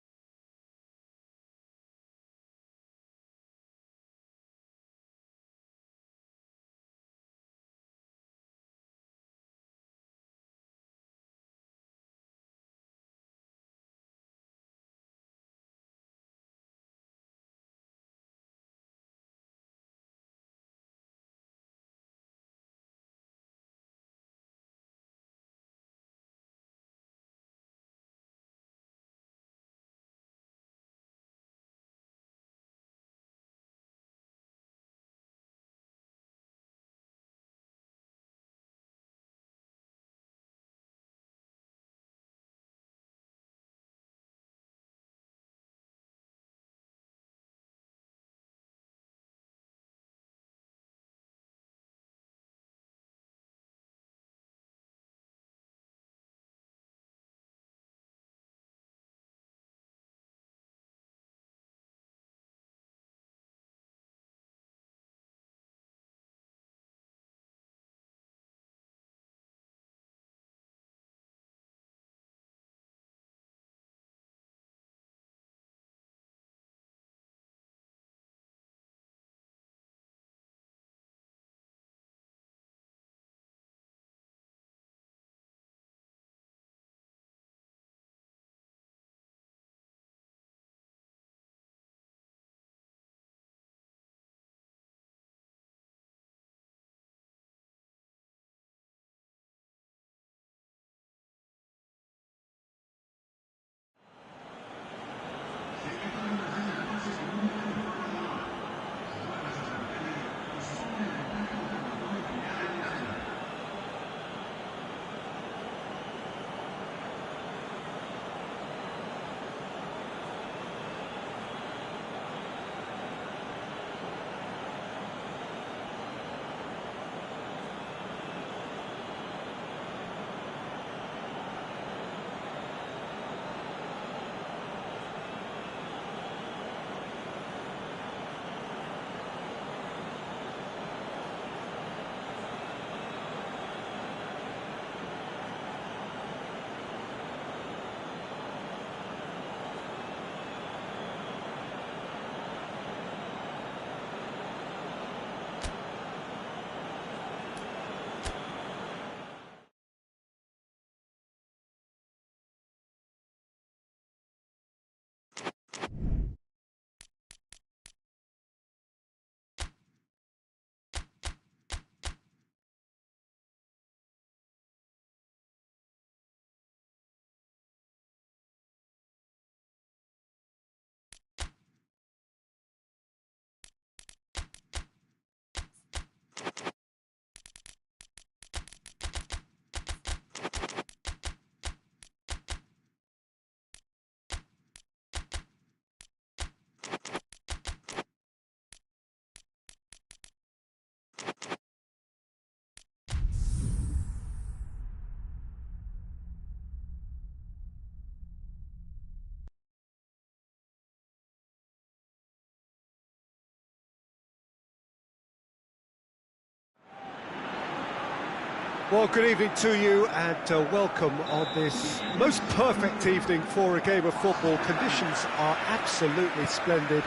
Well, good evening to you and welcome on this most perfect evening for a game of football. Conditions are absolutely splendid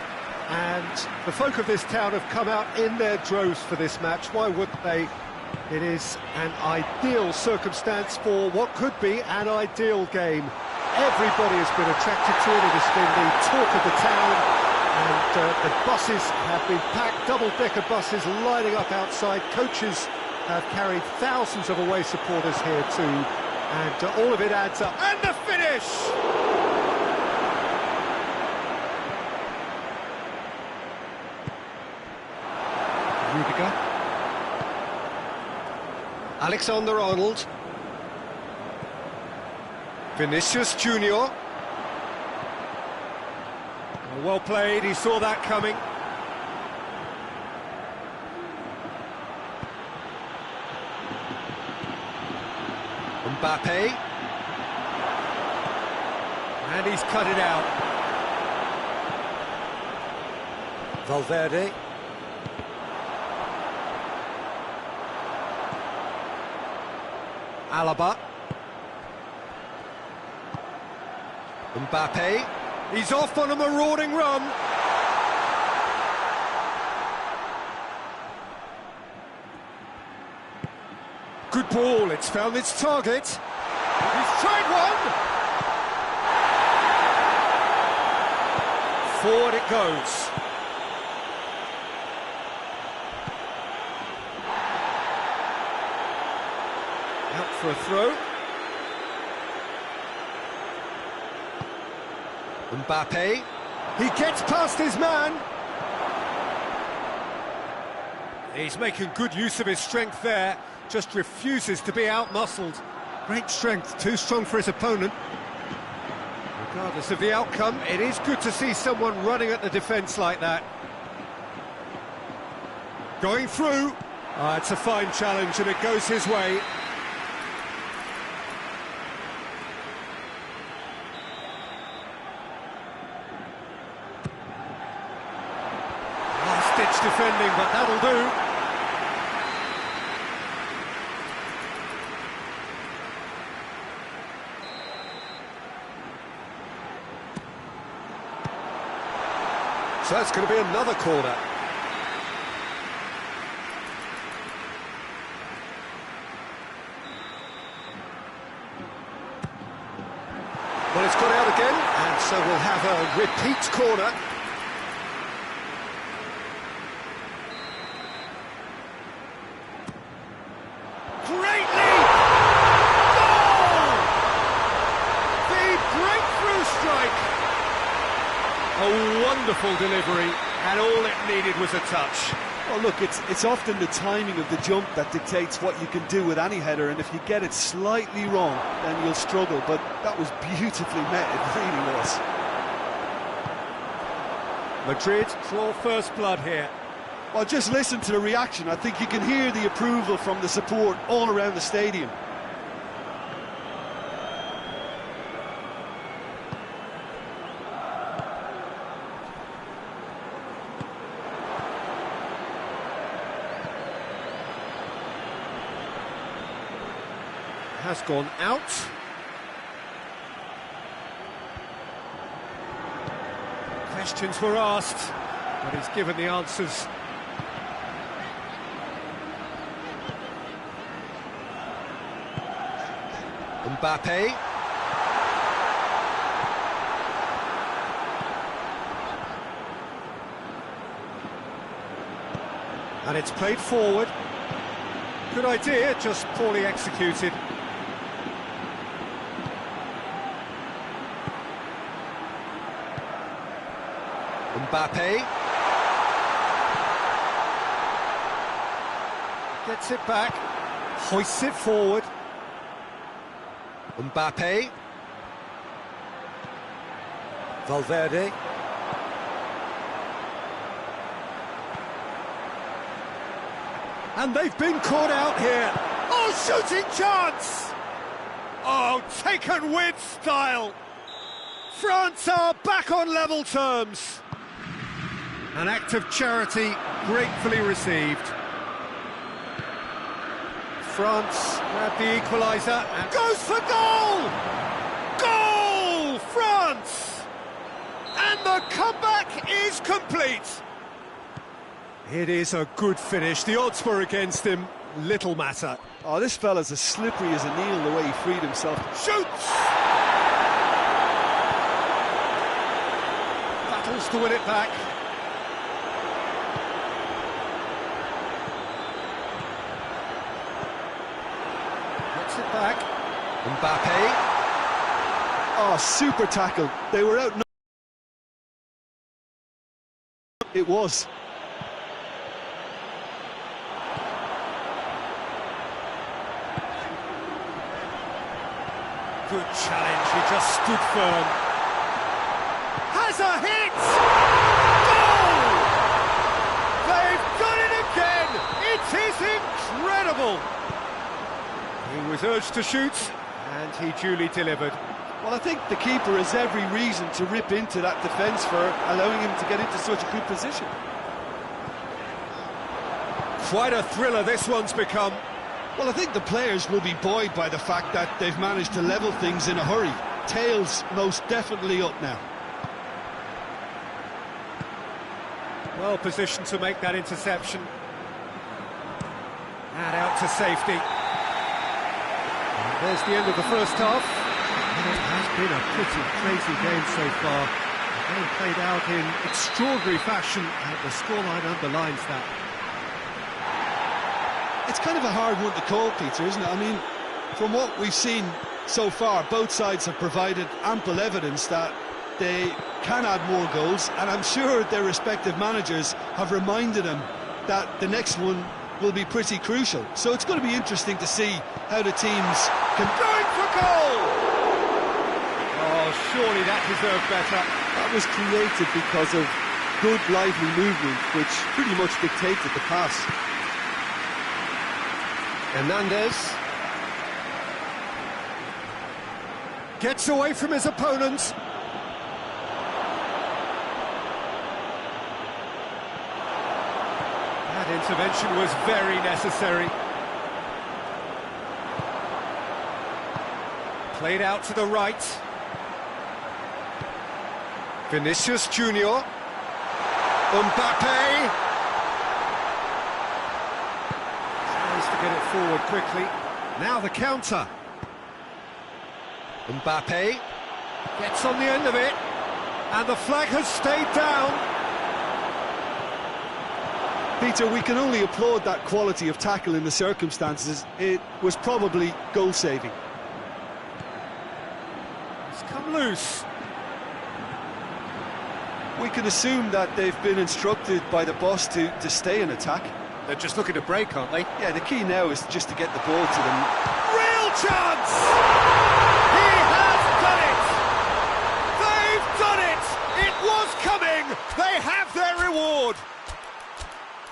and the folk of this town have come out in their droves for this match. Why wouldn't they? It is an ideal circumstance for what could be an ideal game. Everybody has been attracted to it. It has been the talk of the town, and the buses have been packed, double-decker buses lining up outside. Coaches have carried thousands of away supporters here too, and all of it adds up. And the finish! Rudiger. Alexander-Arnold. Vinicius Junior. Well played, he saw that coming. Mbappe. And he's cut it out. Valverde. Alaba. Mbappe. He's off on a marauding run. Good ball, it's found its target. He's tried one! Forward it goes. Out for a throw. Mbappe. He gets past his man. He's making good use of his strength there. Just refuses to be out-muscled. Great strength, too strong for his opponent. Regardless of the outcome, it is good to see someone running at the defence like that. Going through. It's a fine challenge and it goes his way. Last-ditch defending, but that'll do. So that's going to be another corner. Well, it's got out again, and so we'll have a repeat corner. Great lead! Goal! The breakthrough strike! A wonderful delivery, and all it needed was a touch. Well, look, it's often the timing of the jump that dictates what you can do with any header, and if you get it slightly wrong, then you'll struggle, but that was beautifully met, it really was. Madrid draw first blood here. Well, just listen to the reaction. I think you can hear the approval from the support all around the stadium. Has gone out. Questions were asked, but he's given the answers. Mbappe. And it's played forward. Good idea, just poorly executed. Mbappe gets it back, hoists it forward. Mbappe, Valverde, and they've been caught out here. Oh, shooting chance! Oh, taken with style. France are back on level terms. An act of charity gratefully received. France grab the equaliser and goes for goal! Goal! France! And the comeback is complete! It is a good finish. The odds were against him. Little matter. Oh, this fella's as slippery as a needle the way he freed himself. Shoots! Battles to win it back. Gets it back. Mbappe. Oh, super tackle. They were out. It was. Good challenge, he just stood firm. Has a hit! Goal! They've done it again! It is incredible! He was urged to shoot, and he duly delivered. Well, I think the keeper has every reason to rip into that defence for allowing him to get into such a good position. Quite a thriller this one's become. Well, I think the players will be buoyed by the fact that they've managed to level things in a hurry. Tails most definitely up now. Well positioned to make that interception. And out to safety. And there's the end of the first half. And it has been a pretty crazy game so far. The game played out in extraordinary fashion, and the scoreline underlines that. It's kind of a hard one to call, Peter, isn't it? I mean, from what we've seen so far, both sides have provided ample evidence that they can add more goals, and I'm sure their respective managers have reminded them that the next one will be pretty crucial. So it's going to be interesting to see how the teams can... Going for goal! Oh, surely that deserved better. That was created because of good, lively movement, which pretty much dictated the pass. Hernandez gets away from his opponent. That intervention was very necessary. Played out to the right. Vinicius Junior. Mbappe. To get it forward quickly. Now the counter. Mbappe gets on the end of it, and the flag has stayed down. Peter, we can only applaud that quality of tackle in the circumstances. It was probably goal-saving. It's come loose. We can assume that they've been instructed by the boss to stay in attack. They're just looking to break, aren't they? Yeah, the key now is just to get the ball to them. Real chance! He has done it! They've done it! It was coming! They have their reward!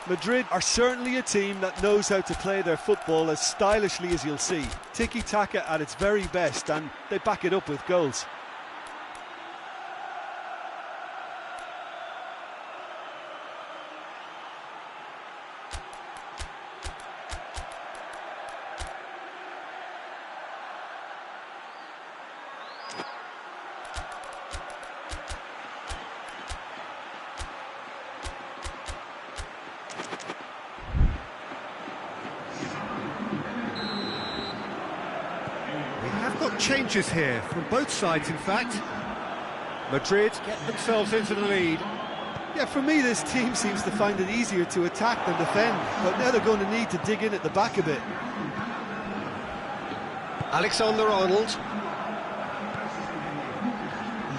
Madrid are certainly a team that knows how to play their football as stylishly as you'll see. Tiki-taka at its very best, and they back it up with goals. Changes here from both sides, in fact. Madrid get themselves into the lead. Yeah, for me this team seems to find it easier to attack than defend, but now they're going to need to dig in at the back a bit. Alexander-Arnold.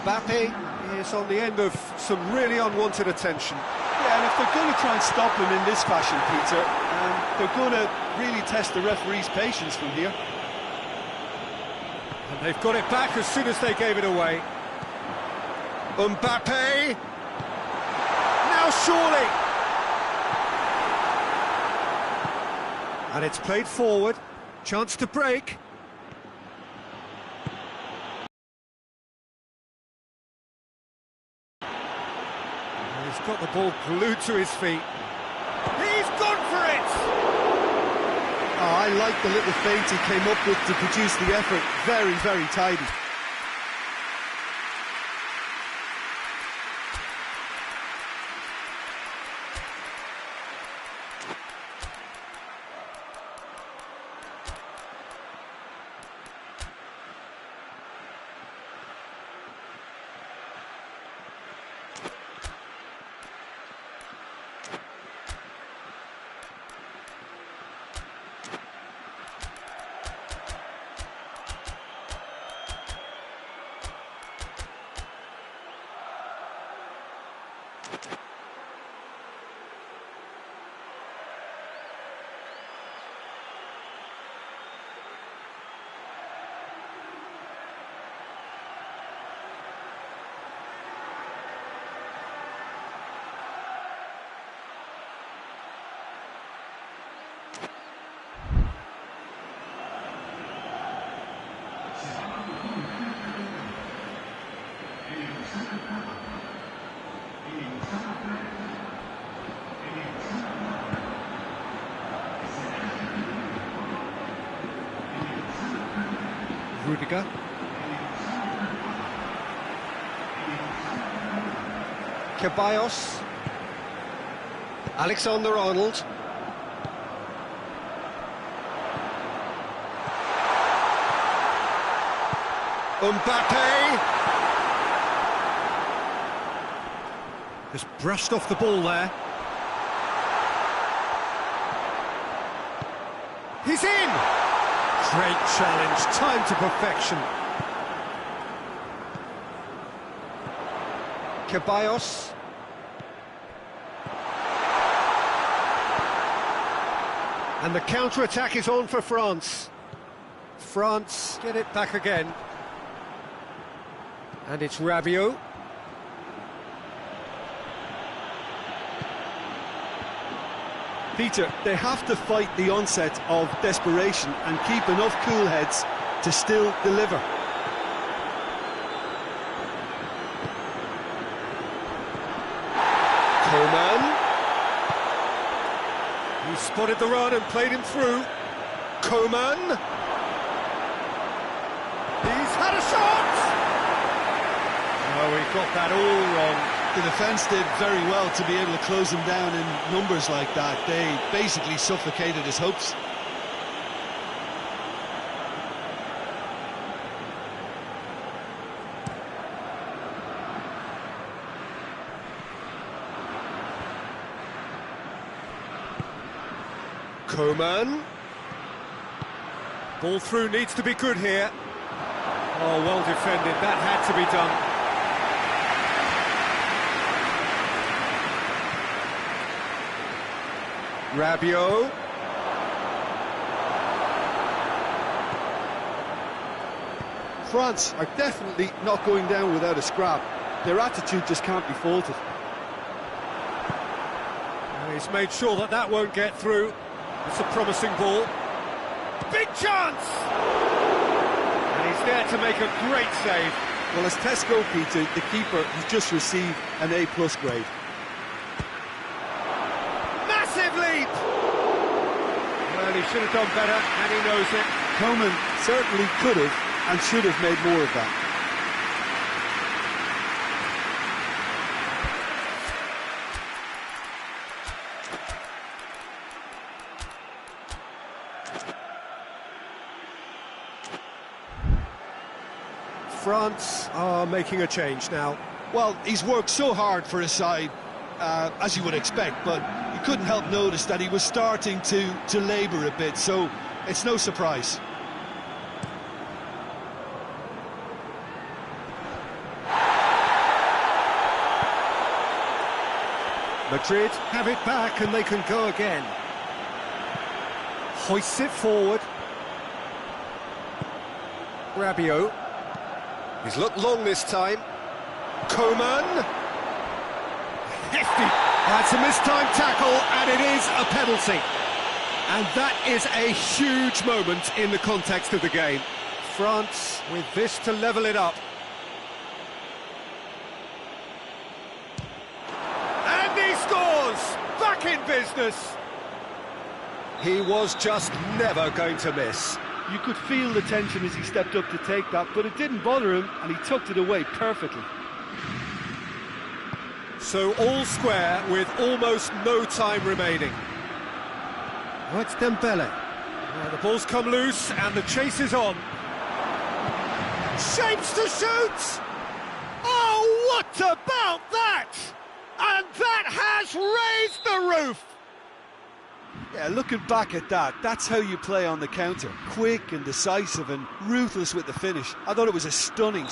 Mbappe is on the end of some really unwanted attention. Yeah, and if they're going to try and stop him in this fashion, Peter, they're going to really test the referee's patience from here. And they've got it back as soon as they gave it away. Mbappe! Now surely! And it's played forward. Chance to break. He's got the ball glued to his feet. He's gone for it! Oh, I like the little feint he came up with to produce the effort. Very, very tidy. Rudiger. Ceballos. Alexander-Arnold. Mbappe. Just brushed off the ball there. He's in! Great challenge, time to perfection. Ceballos. And the counter-attack is on for France. France get it back again. And it's Rabiot. Peter, they have to fight the onset of desperation and keep enough cool heads to still deliver. Coman. He spotted the run and played him through. Coman. He's had a shot! Oh, he got that all wrong. The defence did very well to be able to close him down in numbers like that. They basically suffocated his hopes. Coman. Ball through needs to be good here. Oh, well defended. That had to be done. Rabiot. France are definitely not going down without a scrap. Their attitude just can't be faulted. He's made sure that that won't get through. It's a promising ball. Big chance! And he's there to make a great save. Well, as tests go, Peter, the keeper has just received an A+ grade. Massive leap! Well, he should have done better, and he knows it. Coman certainly could have and should have made more of that. France are making a change now. Well, he's worked so hard for his side, as you would expect, but you couldn't help notice that he was starting to labour a bit, so it's no surprise. Madrid have it back and they can go again. Hoists it forward. Rabiot. He's looked long this time. Coman. Hefty. That's a mistimed tackle, and it is a penalty. And that is a huge moment in the context of the game. France with this to level it up. And he scores! Back in business. He was just never going to miss. You could feel the tension as he stepped up to take that, but it didn't bother him, and he tucked it away perfectly. So all square with almost no time remaining. Oh, it's Dembele. Well, the ball's come loose and the chase is on. Shapes to shoot! Oh, what about that? And that has raised the roof! Yeah, looking back at that, that's how you play on the counter. Quick and decisive and ruthless with the finish. I thought it was a stunning...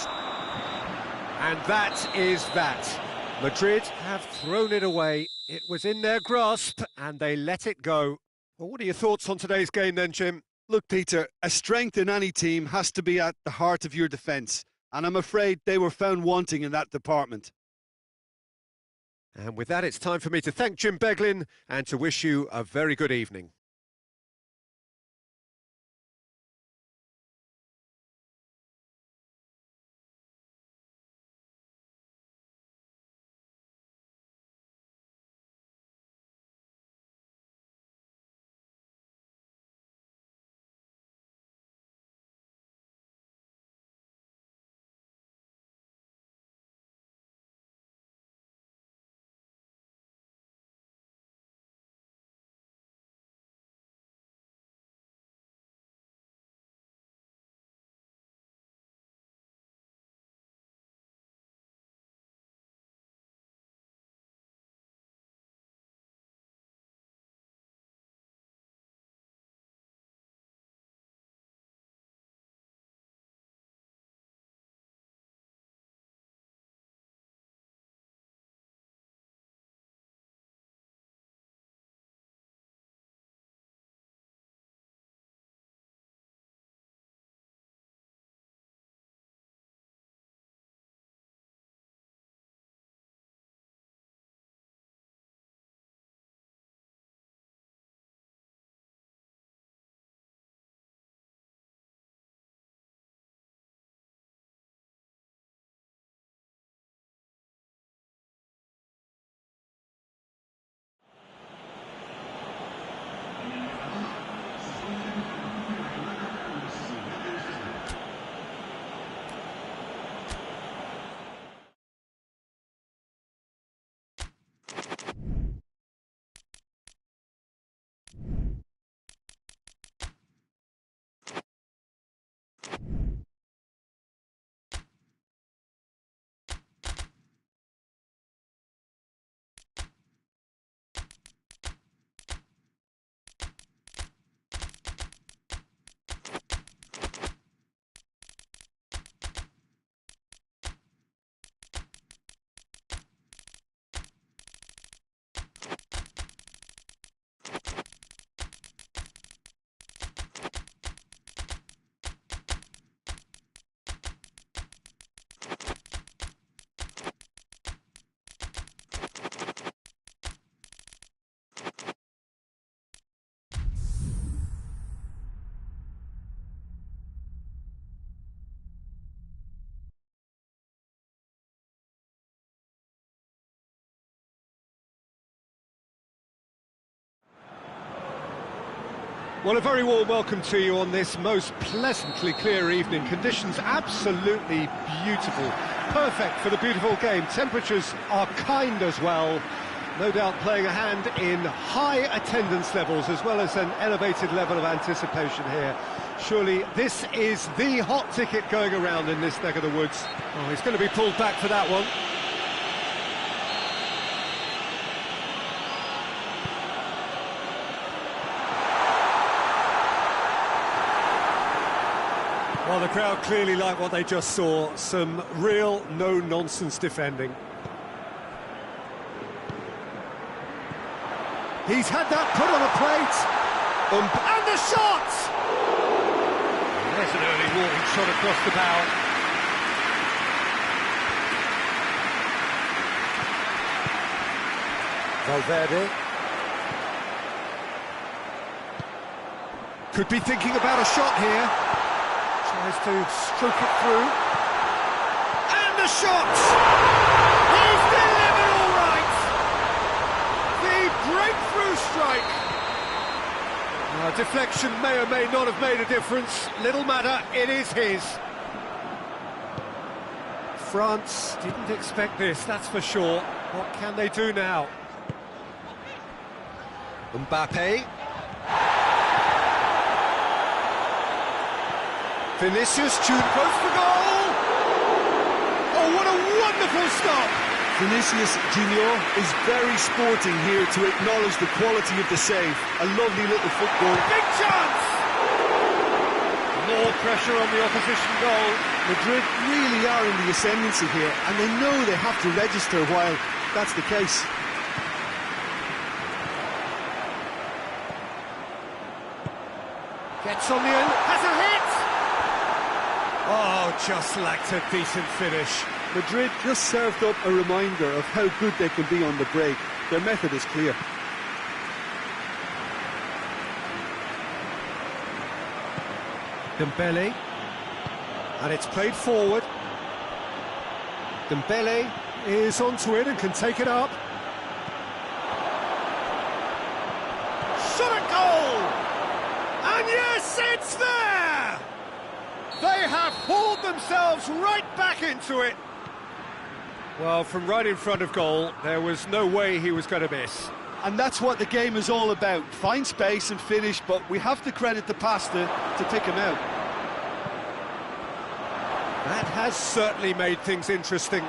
And that is that. Madrid have thrown it away. It was in their grasp and they let it go. Well, what are your thoughts on today's game then, Jim? Look, Peter, a strength in any team has to be at the heart of your defence, and I'm afraid they were found wanting in that department. And with that, it's time for me to thank Jim Beglin and to wish you a very good evening. Well, a very warm welcome to you on this most pleasantly clear evening. Conditions absolutely beautiful. Perfect for the beautiful game. Temperatures are kind as well. No doubt playing a hand in high attendance levels as well as an elevated level of anticipation here. Surely this is the hot ticket going around in this neck of the woods. Oh, he's going to be pulled back for that one. Well, the crowd clearly like what they just saw. Some real no-nonsense defending. He's had that put on a plate. And the shot! There's an early warning shot across the bow. Valverde. Could be thinking about a shot here. Tries to stroke it through. And the shot! He's delivered all right! The breakthrough strike! Deflection may or may not have made a difference. Little matter, it is his. France didn't expect this, that's for sure. What can they do now? Mbappe. Vinicius Junior goes for goal! Oh, what a wonderful stop! Vinicius Junior is very sporting here to acknowledge the quality of the save. A lovely little football. Big chance! More pressure on the opposition goal. Madrid really are in the ascendancy here, and they know they have to register while that's the case. Gets on the end, has a hit! Oh, just lacked a decent finish. Madrid just served up a reminder of how good they can be on the break. Their method is clear. Dembele, and it's played forward. Dembele is onto it and can take it up. Shot at goal! And yes, it's there! They have hauled themselves right back into it. Well, from right in front of goal, there was no way he was going to miss. And that's what the game is all about. Find space and finish, but we have to credit the pasta to pick him out. That has certainly made things interesting.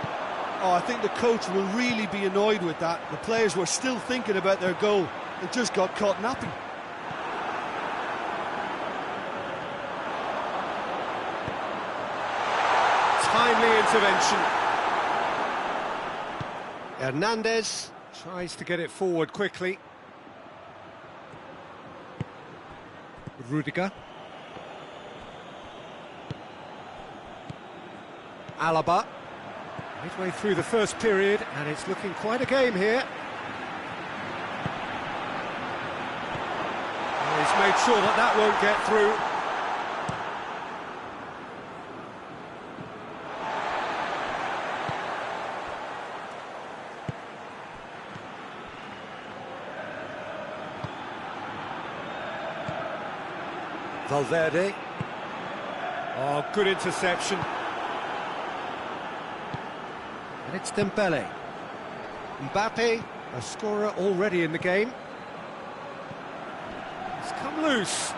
Oh, I think the coach will really be annoyed with that. The players were still thinking about their goal and just got caught napping. Timely intervention. Hernandez tries to get it forward quickly. Rudiger. Alaba. Midway through the first period, and it's looking quite a game here. He's made sure that that won't get through. Valverde. Oh, good interception. And it's Dembele. Mbappe, a scorer already in the game. It's come loose.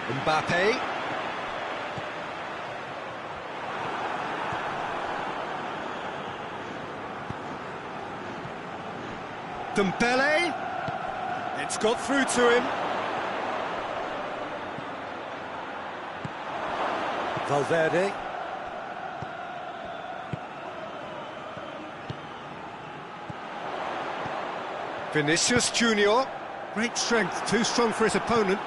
Mbappe. Dembele. It's got through to him. Valverde. Vinicius Junior. Great strength, too strong for his opponent.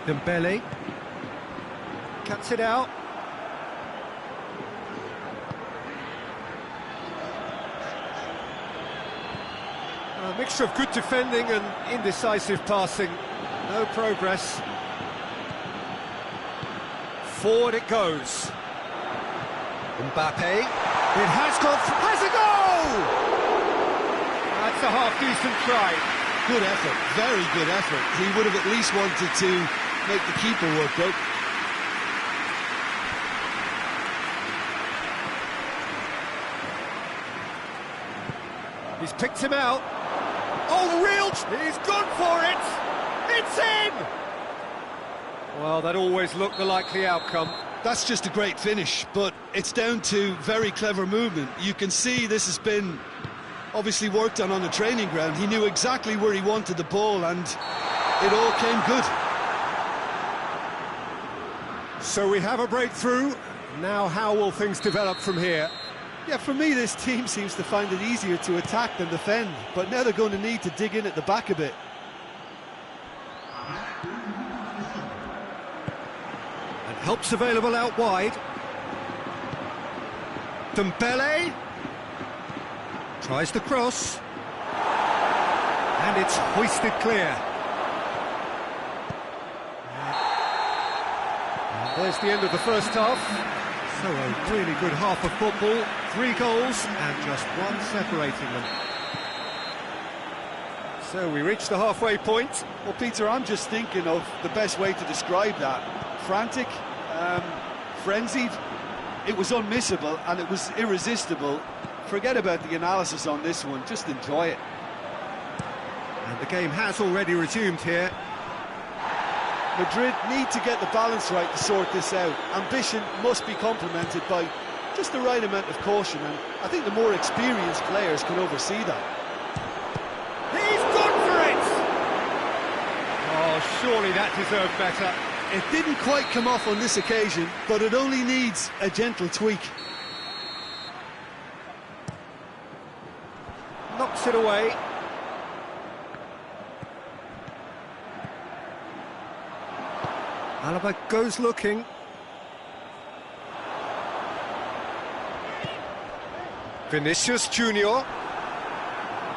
Dembele. Cuts it out. A mixture of good defending and indecisive passing. No progress. Forward it goes. Mbappe. It has a goal! That's a half-decent try. Good effort, very good effort. He would have at least wanted to make the keeper work out. He's picked him out. Oh, real! He's gone for it! It's in! Well, that always looked the likely outcome. That's just a great finish, but it's down to very clever movement. You can see this has been obviously worked on the training ground. He knew exactly where he wanted the ball, and it all came good. So we have a breakthrough. Now how will things develop from here? Yeah, for me, this team seems to find it easier to attack than defend, but now they're going to need to dig in at the back a bit. And help's available out wide. Dembele tries the cross, and it's hoisted clear. There's the end of the first half. So a really good half of football. 3 goals and just one separating them. So we reach the halfway point. Well, Peter, I'm just thinking of the best way to describe that. Frantic, frenzied. It was unmissable and it was irresistible. Forget about the analysis on this one, just enjoy it. And the game has already resumed here. Madrid need to get the balance right to sort this out. Ambition must be complemented by just the right amount of caution, and I think the more experienced players can oversee that. He's gone for it! Oh, surely that deserved better. It didn't quite come off on this occasion, but it only needs a gentle tweak. Knocks it away. Alaba goes looking. Vinicius Junior.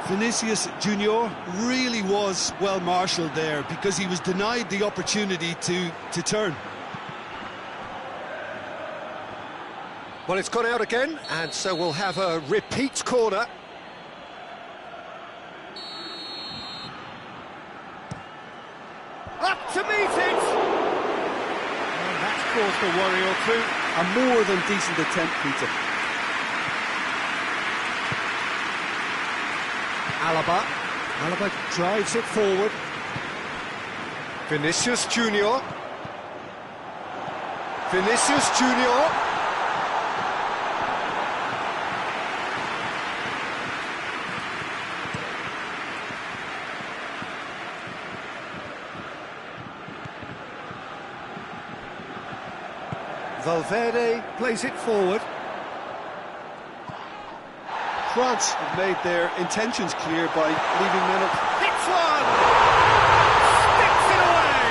Vinicius Junior really was well marshalled there because he was denied the opportunity to turn. Well, it's gone out again, and so we'll have a repeat corner. Up to meet it! And that's caused a worry or two. A more than decent attempt, Peter. Alaba drives it forward. Vinicius Junior. Vinicius Junior. Valverde plays it forward. France have made their intentions clear by leaving men up. Hits one! Sticks it away!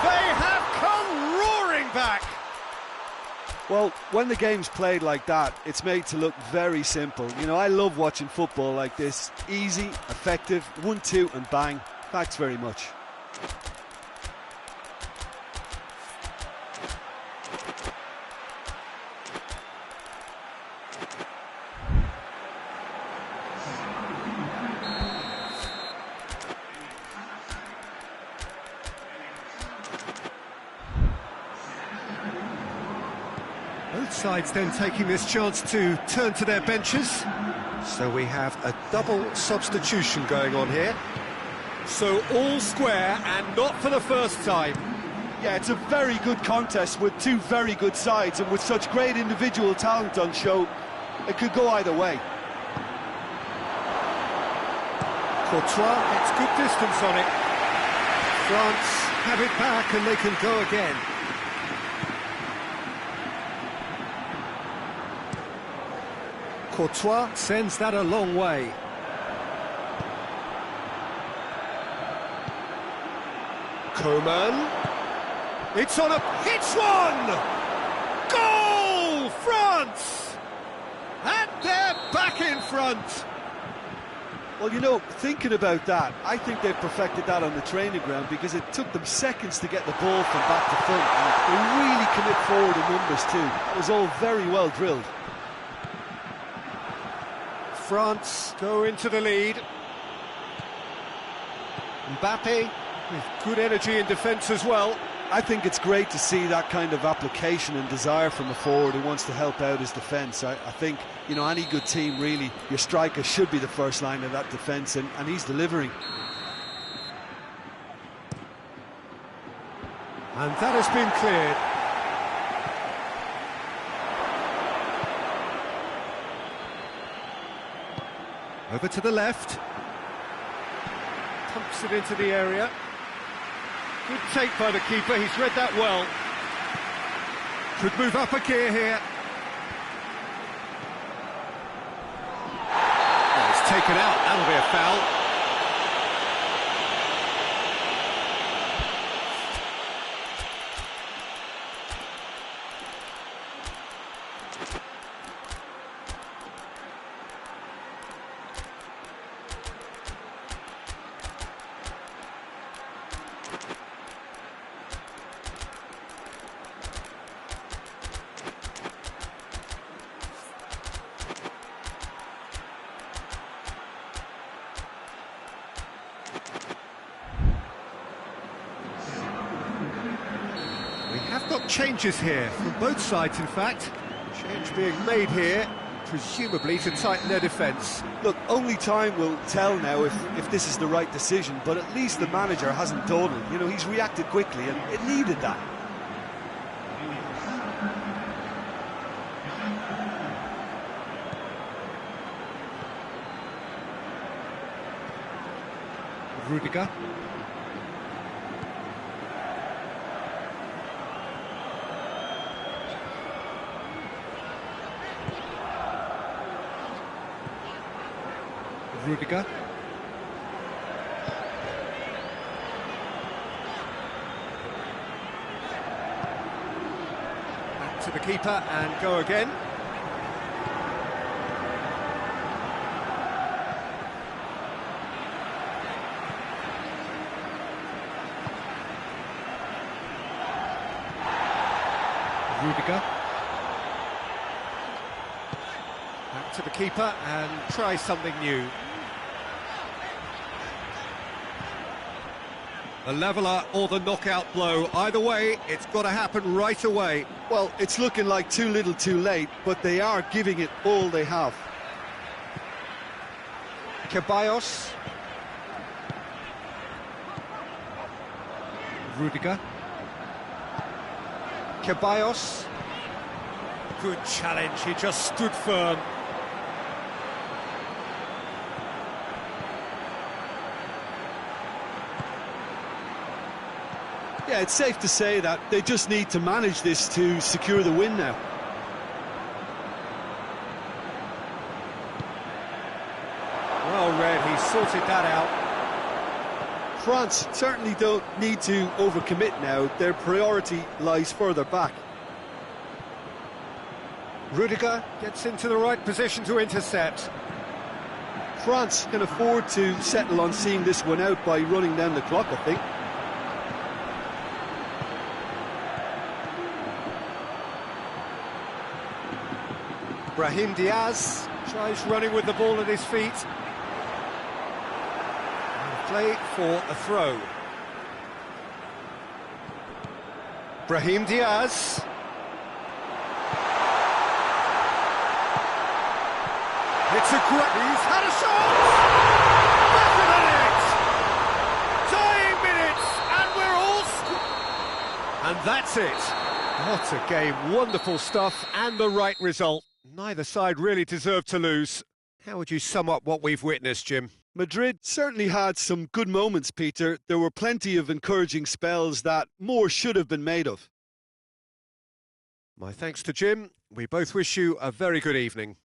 They have come roaring back! Well, when the game's played like that, it's made to look very simple. You know, I love watching football like this. Easy, effective, 1-2 and bang. Thanks very much. Both sides then taking this chance to turn to their benches. So we have a double substitution going on here. So all square and not for the first time. Yeah, it's a very good contest with two very good sides, and with such great individual talent on show, it could go either way. Courtois gets good distance on it. France have it back and they can go again. Courtois sends that a long way. Coman. It's on a... Hits one! Goal! France! And they're back in front! Well, you know, thinking about that, I think they've perfected that on the training ground because it took them seconds to get the ball from back to front. And they really commit forward in numbers too. That was all very well drilled. France go into the lead. Mbappe with good energy in defence as well. I think it's great to see that kind of application and desire from a forward who wants to help out his defence. I think, you know, any good team really, your striker should be the first line of that defence, and he's delivering. And that has been cleared. Over to the left. Pumps it into the area. Good take by the keeper, he's read that well. Could move up a gear here. Oh, it's taken out, that'll be a foul. We have got changes here from both sides, in fact. Change being made here, presumably to tighten their defence. Look, only time will tell now if this is the right decision, but at least the manager hasn't dawdled. You know, he's reacted quickly, and it needed that. Rudiger. Rudiger. Back to the keeper and go again. Rudiger. Back to the keeper and try something new. The leveller or the knockout blow. Either way, it's got to happen right away. Well, it's looking like too little too late, but they are giving it all they have. Ceballos. Rudiger. Ceballos. Good challenge, he just stood firm. Yeah, it's safe to say that they just need to manage this to secure the win now. Well read, he sorted that out. France certainly don't need to overcommit now. Their priority lies further back. Rudiger gets into the right position to intercept. France can afford to settle on seeing this one out by running down the clock, I think. Brahim Diaz tries running with the ball at his feet. And play for a throw. Brahim Diaz. It's a great... He's had a shot! Back of the net! Dying minutes, and we're all... And that's it. What a game. Wonderful stuff, and the right result. Neither side really deserved to lose. How would you sum up what we've witnessed, Jim? Madrid certainly had some good moments, Peter. There were plenty of encouraging spells that more should have been made of. My thanks to Jim. We both wish you a very good evening.